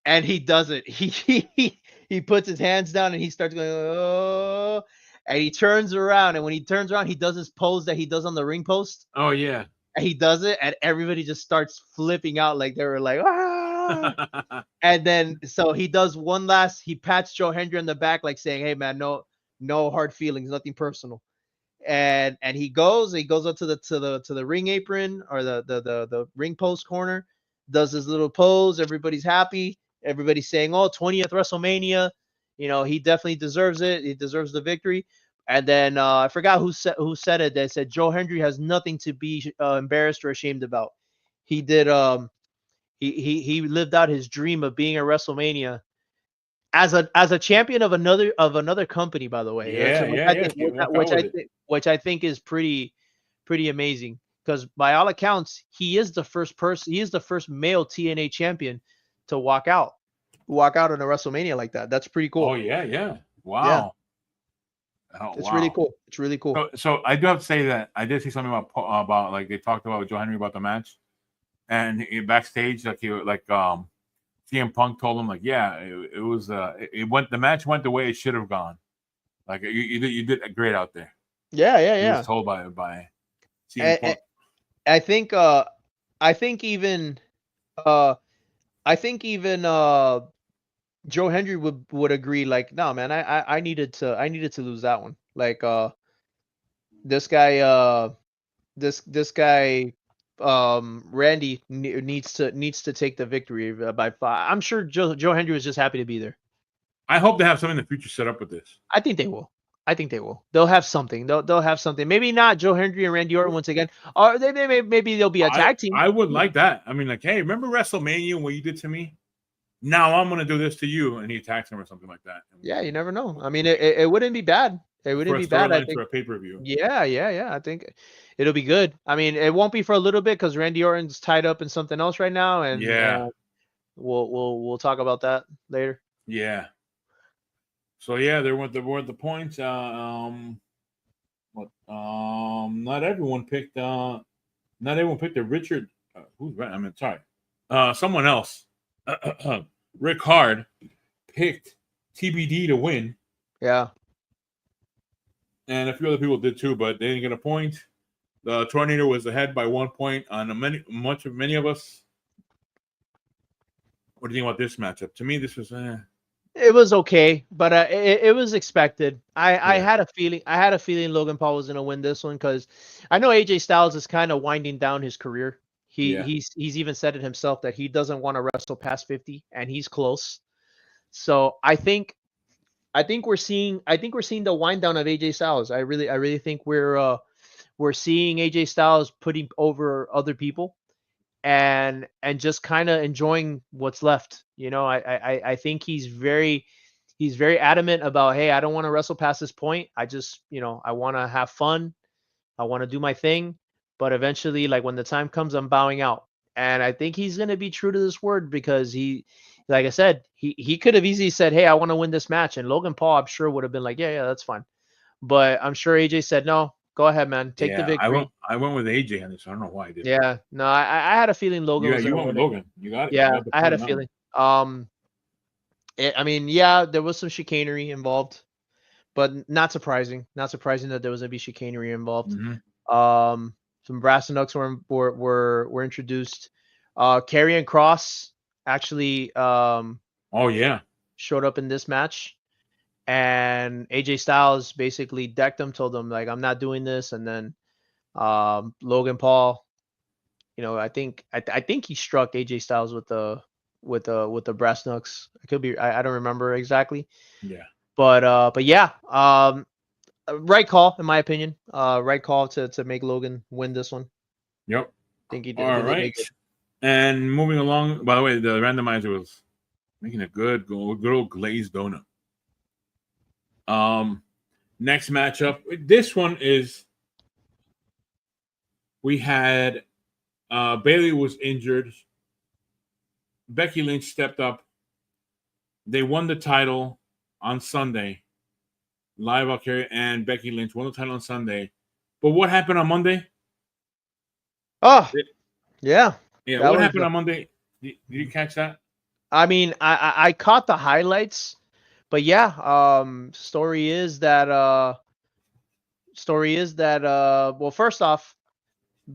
And he does it. He puts his hands down, and he starts going, oh, And he turns around, and when he turns around, he does his pose that he does on the ring post. Oh yeah. And he does it, and everybody just starts flipping out like they were like, ah! And then so he does one last. He pats Joe Hendry on the back, like saying, "Hey man, no hard feelings, nothing personal." And he goes up to the ring apron or the ring post corner, does his little pose. Everybody's happy. Everybody's saying, "Oh, 20th WrestleMania." He definitely deserves it. He deserves the victory. And then I forgot who said it. They said Joe Hendry has nothing to be embarrassed or ashamed about. He did. He lived out his dream of being at WrestleMania as a champion of another company. By the way, Yeah, which yeah, I yeah. think Can't walk out with it. which I think is pretty amazing, because by all accounts he is the first person. He is the first male TNA champion to walk out on a WrestleMania like that. That's pretty Oh cool. yeah, yeah. Yeah, Wow. Oh it's really wow. cool. It's really cool. So I do have to say that I did see something about like they talked about Joe Henry about the match, and backstage CM Punk told him like, yeah, it was the match went the way it should have gone. Like you did great out there. Yeah, yeah, He yeah. was told by CM Punk. I think I think even uh Joe Hendry would agree, like, no man, I needed to lose that one. Like this guy this guy Randy needs to take the victory by 5. I'm sure Joe Hendry was just happy to be there. I hope they have something in the future set up with this. I think they will. They'll have something. They'll have something. Maybe not Joe Hendry and Randy Orton once again. Or maybe they'll be a tag team. I would like that. I mean, like, hey, remember WrestleMania and what you did to me? Now I'm gonna do this to you, and he attacks him or something like that. Yeah, you never know. I mean, it wouldn't be bad. It wouldn't be bad. I think for a pay-per-view. Yeah. I think it'll be good. I mean, it won't be for a little bit because Randy Orton's tied up in something else right now, and yeah, we'll talk about that later. Yeah. So yeah, there were the points. Not everyone picked. Not everyone picked a Richard. Who's right? I mean, sorry. Someone else. Rick Hard picked TBD to win. Yeah. And a few other people did too, but they didn't get a point. The Tornado was ahead by 1 point on many of us. What do you think about this matchup? To me, this was. It was okay, but it was expected. I had a feeling Logan Paul was gonna win this one because I know AJ Styles is kind of winding down his career. He's even said it himself that he doesn't want to wrestle past 50, and he's close. So I think we're seeing the wind down of AJ Styles. I really think we're seeing AJ Styles putting over other people and just kind of enjoying what's left. I think he's very adamant about, hey, I don't want to wrestle past this point. I just, I want to have fun. I want to do my thing, but eventually, like when the time comes, I'm bowing out. And I think he's going to be true to this word because like I said, he could have easily said, hey, I want to win this match. And Logan Paul, I'm sure would have been like, yeah, that's fine. But I'm sure AJ said, no, go ahead, man. Take the victory. I went with AJ on this. I don't know why I did. Yeah, no, I had a feeling Logan was you went with Logan. You got it. Yeah, I had a feeling. I mean, yeah, there was some chicanery involved, but not surprising. Not surprising that there was gonna be chicanery involved. Mm-hmm. Some brass knucks were introduced. Karrion Kross actually showed up in this match, and AJ Styles basically decked him, told him like, I'm not doing this, and then Logan Paul, I think he struck AJ Styles with the brass knucks. It could be, I don't remember exactly. Yeah. But yeah, right call in my opinion. Right call to make Logan win this one. Yep. I think he did. All right. And moving along, by the way, the randomizer was making a good old glazed donut. Next matchup. This one is we had Bayley was injured. Becky Lynch stepped up. They won the title on Sunday. Live Valkyria and Becky Lynch won the title on Sunday. But what happened on Monday? Oh, yeah. Yeah, what happened on Monday? Did you catch that? I mean, I caught the highlights, but yeah, story is that story is that well, first off,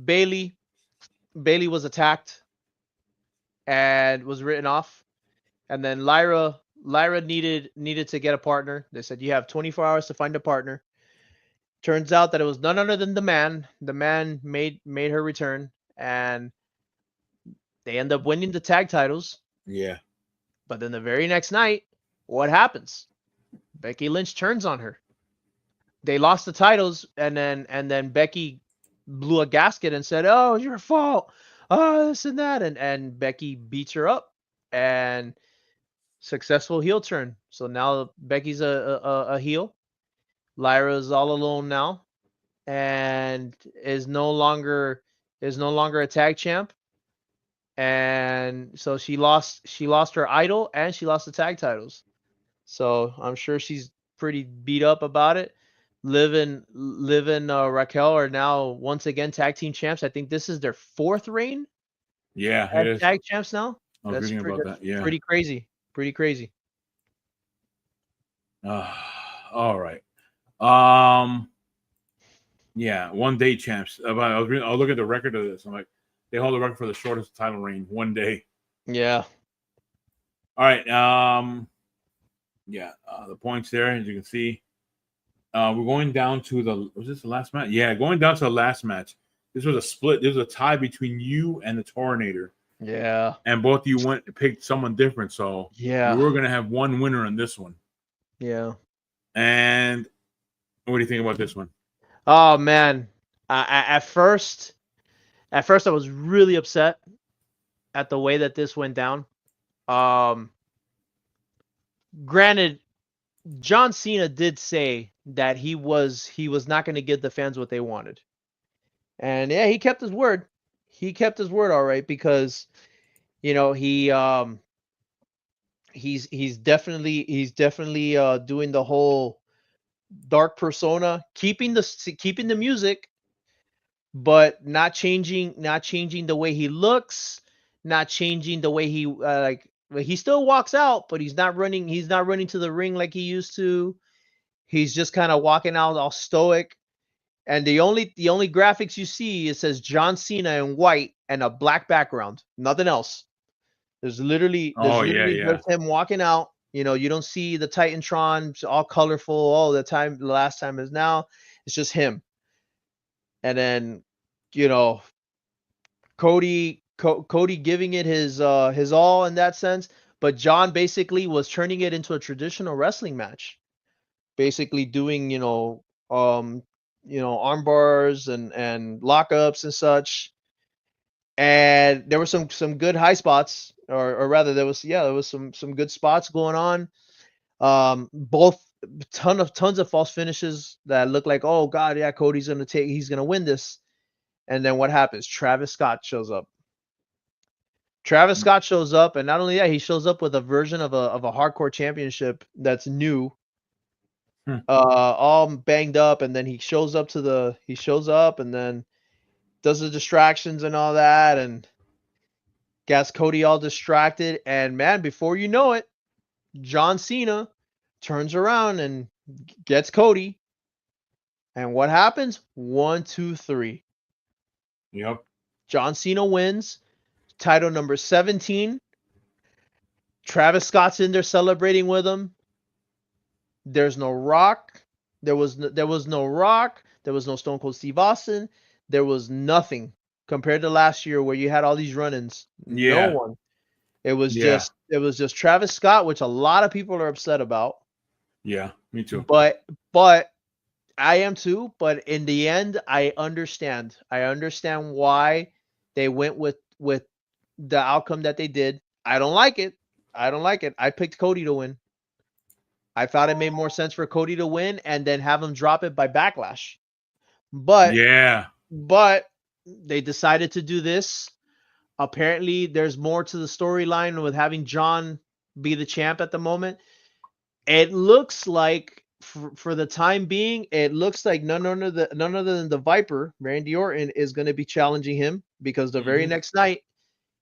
Bailey Bailey was attacked and was written off, and then Lyra needed to get a partner. They said you have 24 hours to find a partner. Turns out that it was none other than the man. The man made her return, and they end up winning the tag titles. Yeah. But then the very next night, what happens? Becky Lynch turns on her. They lost the titles, and then Becky blew a gasket and said, "Oh, it's your fault. Oh, this and that," and Becky beats her up, and successful heel turn. So now Becky's a heel. Lyra's all alone now, and is no longer a tag champ. And so she lost her idol and she lost the tag titles. So I'm sure she's pretty beat up about it. Liv and Raquel are now once again tag team champs. I think this is their fourth reign Yeah, it as is. tag champs now. I was reading about that. Yeah. Pretty crazy. Pretty crazy. All right. Um. Yeah, 1 day champs. I was looking at the record of this. I'm like, they hold the record for the shortest title reign, 1 day. Yeah. All right. Yeah. The points there, as you can see. We're going down to was this the last match? Yeah, going down to the last match. This was a split. This was a tie between you and the Tornator. Yeah. And both of you picked someone different. So Yeah. we were going to have one winner in this one. Yeah. And what do you think about this one? Oh man. At first I was really upset at the way that this went down. Granted, John Cena did say that he was not going to give the fans what they wanted. And yeah, he kept his word. He kept his word all right, because he's definitely doing the whole dark persona, keeping the music, but not changing the way he looks, not changing the way he he still walks out, but he's not running to the ring like he used to. He's just kind of walking out all stoic. And the only graphics you see, it says John Cena in white and a black background, nothing else. There's literally just him walking out. You don't see the Titantron all colorful. Oh, the last time is now. It's just him. And then, Cody giving it his all in that sense, but John basically was turning it into a traditional wrestling match. Basically doing, arm bars and lockups and such. And there were some good high spots, or rather there was some good spots going on. Both tons of false finishes that look like, oh god, yeah, he's gonna win this. And then what happens? Travis Scott shows up. And not only that, he shows up with a version of a hardcore championship that's new. All banged up, and then he shows up and then does the distractions and all that, and gets Cody all distracted. And man, before you know it, John Cena turns around and gets Cody. And what happens? 1, 2, 3. Yep. John Cena wins. Title number 17. Travis Scott's in there celebrating with him. There's no Rock. There was no Rock. There was no Stone Cold Steve Austin. There was nothing compared to last year where you had all these run-ins. Yeah. No one. It was just Travis Scott, which a lot of people are upset about. Yeah, me too. But I am too. But in the end, I understand. I understand why they went with the outcome that they did. I don't like it. I picked Cody to win. I thought it made more sense for Cody to win and then have him drop it by Backlash. But they decided to do this. Apparently, there's more to the storyline with having John be the champ at the moment. It looks like, for the time being, it looks like none other than the Viper, Randy Orton, is going to be challenging him, because the very next night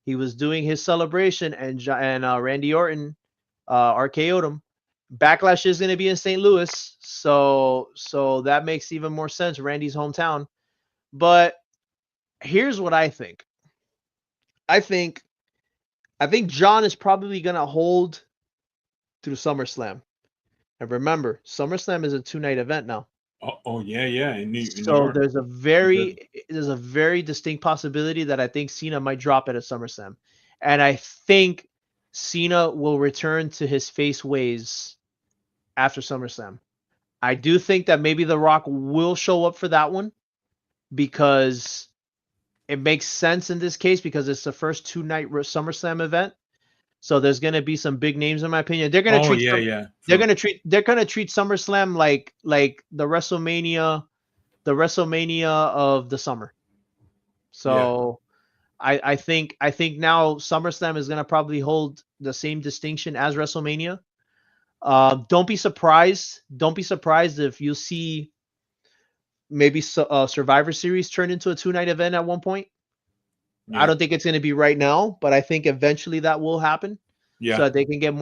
he was doing his celebration, and Randy Orton RKO'd him. Backlash is going to be in St. Louis, so that makes even more sense. Randy's hometown. But here's what I think. I think John is probably going to hold through SummerSlam. And remember, SummerSlam is a 2-night event now. Oh yeah, in New So York. there's a very distinct possibility that I think Cena might drop it at SummerSlam. And I think Cena will return to his face ways after SummerSlam. I do think that maybe The Rock will show up for that one because it makes sense in this case because it's the first 2-night SummerSlam event. So there's gonna be some big names in my opinion. They're gonna treat they're gonna treat SummerSlam like the WrestleMania of the summer. So I think now SummerSlam is gonna probably hold the same distinction as WrestleMania. Don't be surprised. Don't be surprised if you see maybe Survivor Series turn into a 2-night event at one point. Yeah. I don't think it's going to be right now, but I think eventually that will happen. Yeah. So that they can get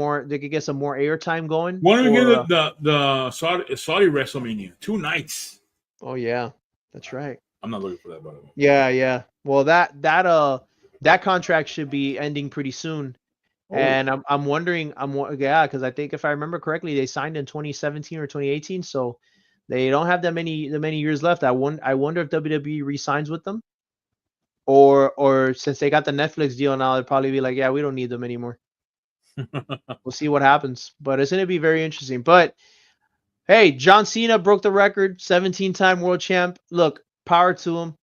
some more airtime going. Why don't we get the Saudi WrestleMania 2 nights? Oh yeah, that's right. I'm not looking for that, by the way. Yeah. Well, that contract should be ending pretty soon. Oh. And I'm wondering, because I think if I remember correctly, they signed in 2017 or 2018, so they don't have that many years left. I wonder if WWE re-signs with them, or since they got the Netflix deal now, they'll probably be like, yeah, we don't need them anymore. We'll see what happens, but it's gonna be very interesting. But hey, John Cena broke the record, 17-time world champ. Look, power to him.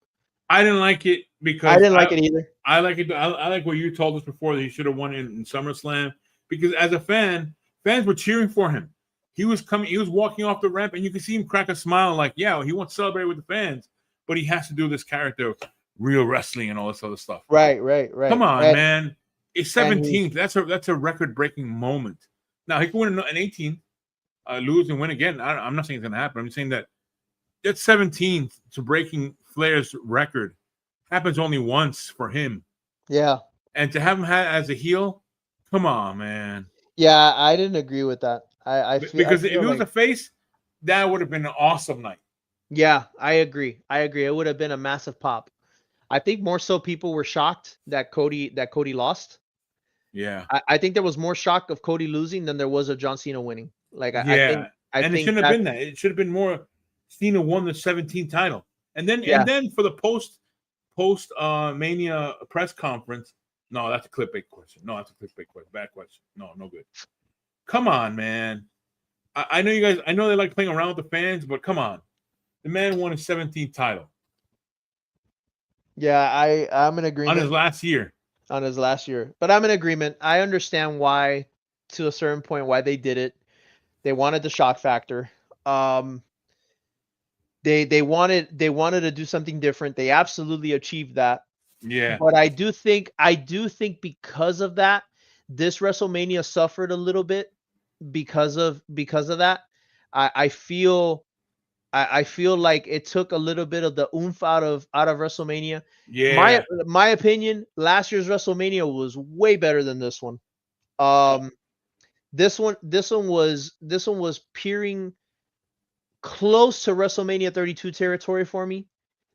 I didn't like it because I didn't like it either. I like it. I like what you told us before that he should have won in SummerSlam because as a fan, fans were cheering for him. He was walking off the ramp, and you could see him crack a smile, like, yeah, he wants to celebrate with the fans, but he has to do this character of real wrestling and all this other stuff. Right. Come on, man. It's 17th. That's a record-breaking moment. Now he can win an 18th, lose and win again. I'm not saying it's gonna happen. I'm saying that 17th to breaking Flair's record happens only once for him. Yeah. And to have him as a heel, come on, man. Yeah, I didn't agree with that. If it was a face, that would have been an awesome night. Yeah, I agree. It would have been a massive pop. I think more so people were shocked that Cody lost. Yeah. I think there was more shock of Cody losing than there was of John Cena winning. Like I think it shouldn't have been that. It should have been more Cena won the 17th title. And then for the post Mania press conference, no, that's a clickbait question. Bad question. No good. Come on, man. I know you guys. I know they like playing around with the fans, but come on, the man won his 17th title. Yeah, I'm in agreement. On his last year, but I'm in agreement. I understand why, to a certain point, why they did it. They wanted the shock factor. They wanted to do something different. They absolutely achieved that. Yeah. But I do think because of that, this WrestleMania suffered a little bit because of that. I feel like it took a little bit of the oomph out of WrestleMania. Yeah. My opinion, last year's WrestleMania was way better than this one. This one was peering close to WrestleMania 32 territory for me.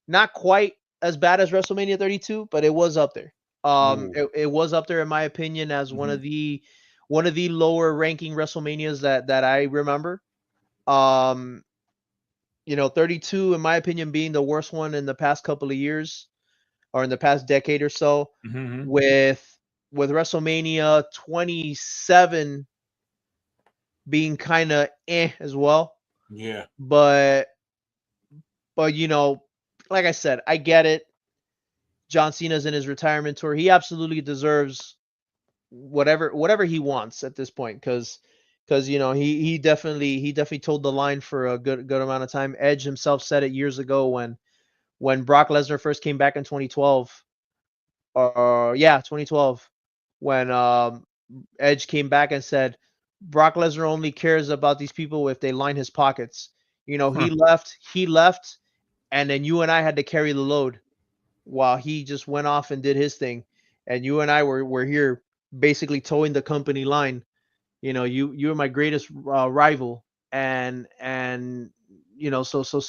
Not quite as bad as WrestleMania 32, but it was up there. It was up there in my opinion as one of the lower ranking WrestleManias that I remember. 32 in my opinion being the worst one in the past couple of years or in the past decade or so. With WrestleMania 27 being kind of as well. Yeah. But like I said, I get it. John Cena's in his retirement tour. He absolutely deserves whatever he wants at this point because he definitely told the line for a good amount of time. Edge himself said it years ago when Brock Lesnar first came back in 2012. 2012 when Edge came back and said Brock Lesnar only cares about these people if they line his pockets. He left, and then you and I had to carry the load while he just went off and did his thing. And you and I were here basically towing the company line, you're my greatest rival, and so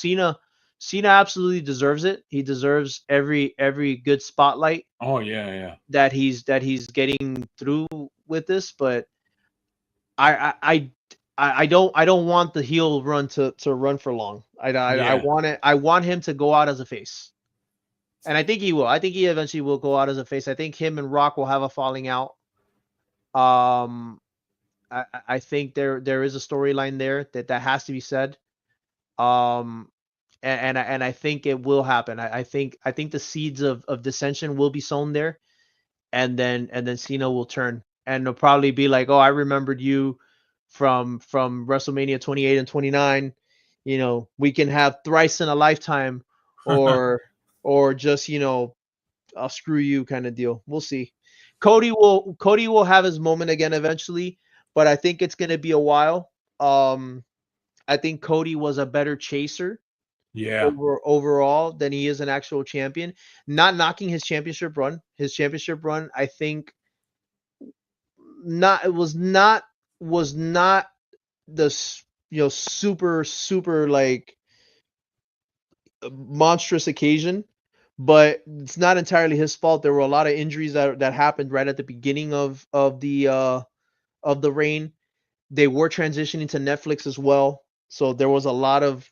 Cena absolutely deserves it. He deserves every good spotlight Oh yeah, yeah, that he's getting through with this. But I don't want the heel run to run for long. I yeah. want it. I want him to go out as a face, and I think he will. I think he eventually will go out as a face. I think him and Rock will have a falling out. Um, I think there is a storyline there that has to be said. Um, and I think it will happen. I think the seeds of dissension will be sown there, and then Cena will turn, and it'll probably be like, oh, I remembered you from WrestleMania 28 and 29. We can have thrice in a lifetime, or just I'll screw you kind of deal. We'll see. Cody will have his moment again eventually, but I think it's gonna be a while. I think Cody was a better chaser Yeah. overall than he is an actual champion. Not knocking his championship run. His championship run, I think, not it was not the super super like monstrous occasion, but it's not entirely his fault. There were a lot of injuries that happened right at the beginning of the reign. They were transitioning to Netflix as well. So there was a lot of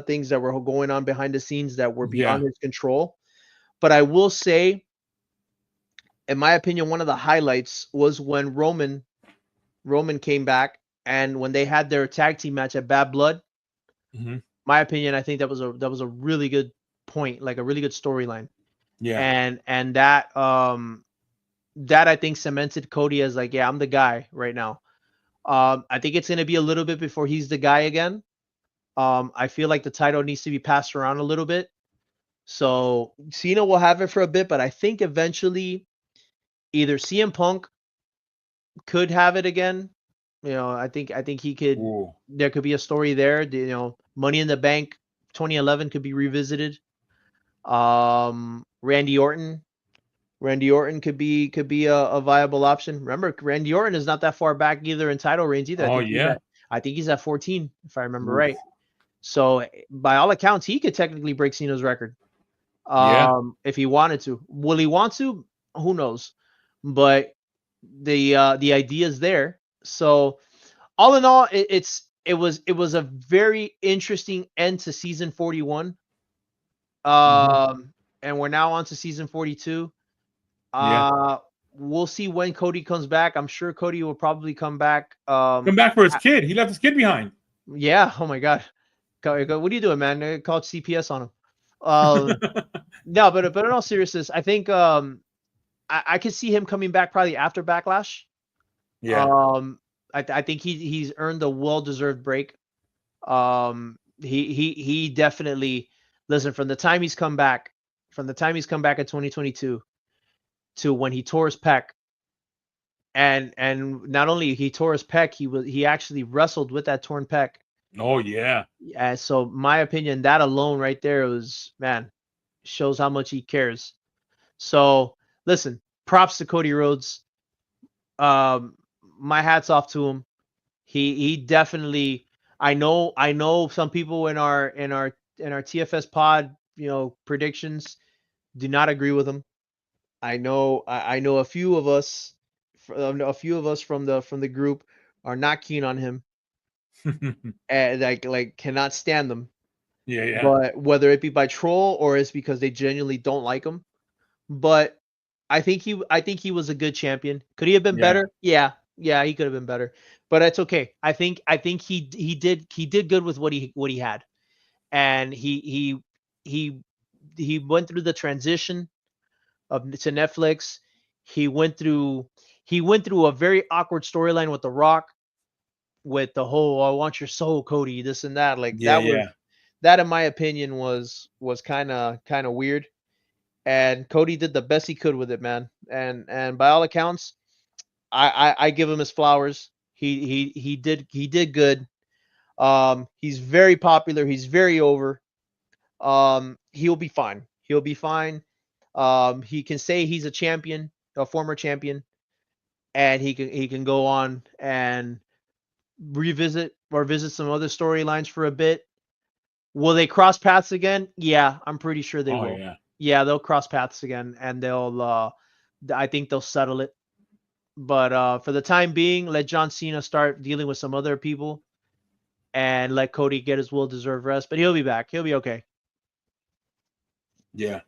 things that were going on behind the scenes that were Yeah. beyond his control. But I will say, in my opinion, one of the highlights was when Roman came back, and when they had their tag team match at Bad Blood. Hmm. My opinion, I think that was a really good point, like a really good storyline. Yeah. And that I think cemented Cody as like, yeah, I'm the guy right now. I think it's gonna be a little bit before he's the guy again. I feel like the title needs to be passed around a little bit. So Cena will have it for a bit, but I think eventually either CM Punk could have it again. I think he could. Ooh. There could be a story there. Money in the Bank 2011 could be revisited. Randy Orton. Randy Orton could be a viable option. Remember, Randy Orton is not that far back either in title reigns either. I Oh think he's yeah. at I think he's at 14, if I remember Oof. right. So by all accounts, he could technically break Cena's record. Yeah. If he wanted to. Will he want to? Who knows? But the idea is there. So all in all, it was a very interesting end to season 41. Hmm. And we're now on to season 42. Yeah. Uh, we'll see when Cody comes back. I'm sure Cody will probably come back. Come back for his kid. He left his kid behind. Yeah. Oh my God. What are you doing, man? Call CPS on him. No, but in all seriousness, I think I could see him coming back probably after Backlash. Yeah. I think he's earned a well-deserved break. He definitely listen from the time he's come back in 2022 to when he tore his pec, and not only he tore his pec, he actually wrestled with that torn pec. Oh yeah. And so my opinion, that alone right there was, man, shows how much he cares. So listen, props to Cody Rhodes. Um, my hats off to him. He definitely. I know some people in our TFS pod, predictions do not agree with him. I know a few of us from the group are not keen on him, and like cannot stand them. Yeah. Yeah. But whether it be by troll or it's because they genuinely don't like him. But I think he was a good champion. Could he have been Yeah. better? Yeah, he could have been better. But it's okay. I think he did good with what he had. And he he went through the transition to Netflix. He went through he went through a very awkward storyline with The Rock, with the whole "I want your soul, Cody," this and that. Like Yeah. Yeah. that in my opinion was kind of weird. And Cody did the best he could with it, man. And by all accounts, I give him his flowers. He did good. He's very popular. He's very over. He'll be fine. He'll be fine. He can say he's a champion, a former champion. and he can go on and revisit or visit some other storylines for a bit. Will they cross paths again? Yeah, I'm pretty sure they will. yeah. Yeah, they'll cross paths again, and I think they'll settle it. But for the time being, let John Cena start dealing with some other people, and let Cody get his well-deserved rest. But he'll be back. He'll be okay. Yeah.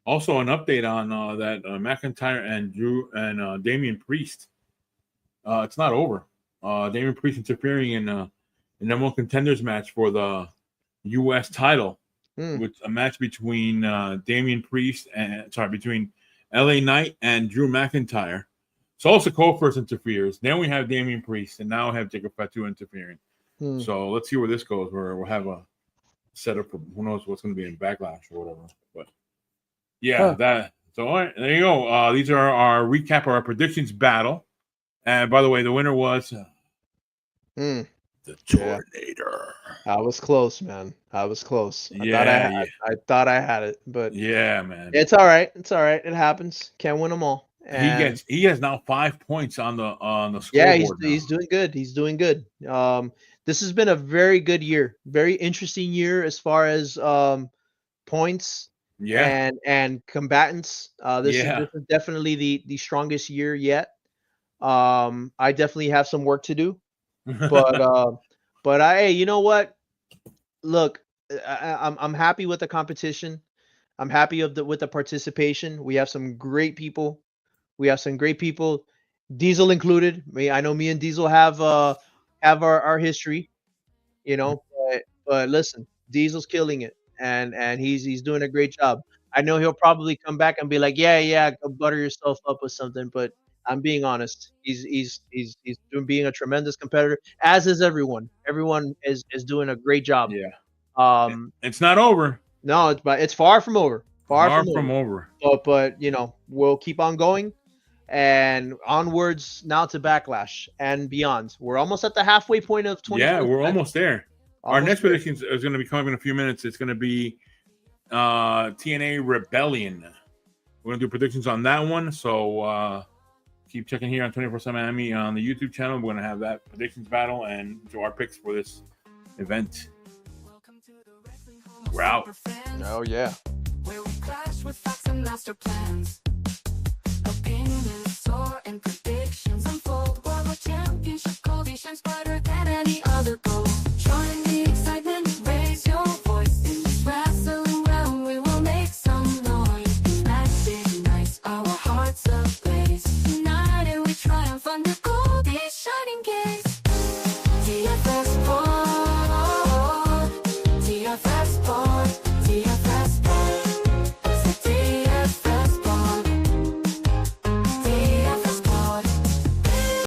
Also, an update on that McIntyre and Drew and Damian Priest. It's not over. Damian Priest interfering in number one contenders match for the U.S. title, with a match between between LA Knight and Drew McIntyre. So Sikoa first interferes. Then we have Damian Priest, and now we have Jacob Fatu interfering. So let's see where this goes. Where we'll have a setup for who knows what's going to be in Backlash or whatever. But yeah, that. So all right, there you go. These are our recap of our predictions battle. And by the way, the winner was the Tornado. I was close, man. I was close. I thought I had it, but yeah, man, it's all right. It's all right. It happens. Can't win them all. And he has now 5 points on the scoreboard. Yeah, he's doing good. He's doing good. This has been a very good year, very interesting year as far as points. Yeah, and combatants. This is definitely the strongest year yet. I definitely have some work to do, but hey, you know what? Look, I'm happy with the competition. I'm happy with the participation. We have some great people. Diesel included. I know me and Diesel have our history, but listen, Diesel's killing it, and he's doing a great job. I know he'll probably come back and be like, yeah, go butter yourself up with something, but I'm being honest. He's being a tremendous competitor, as is everyone. Everyone is doing a great job. Yeah. It's not over. No, it's far from over. Far from over. But we'll keep on going and onwards now to Backlash and beyond. We're almost at the halfway point of 20. Yeah, we're almost there. Our next prediction is going to be coming in a few minutes. It's going to be TNA Rebellion. We're going to do predictions on that one. So keep checking here on 24/7 Miami on the YouTube channel. We're going to have that predictions battle and do our picks for this event. We're out. Oh, yeah. Where we clash with facts and master plans.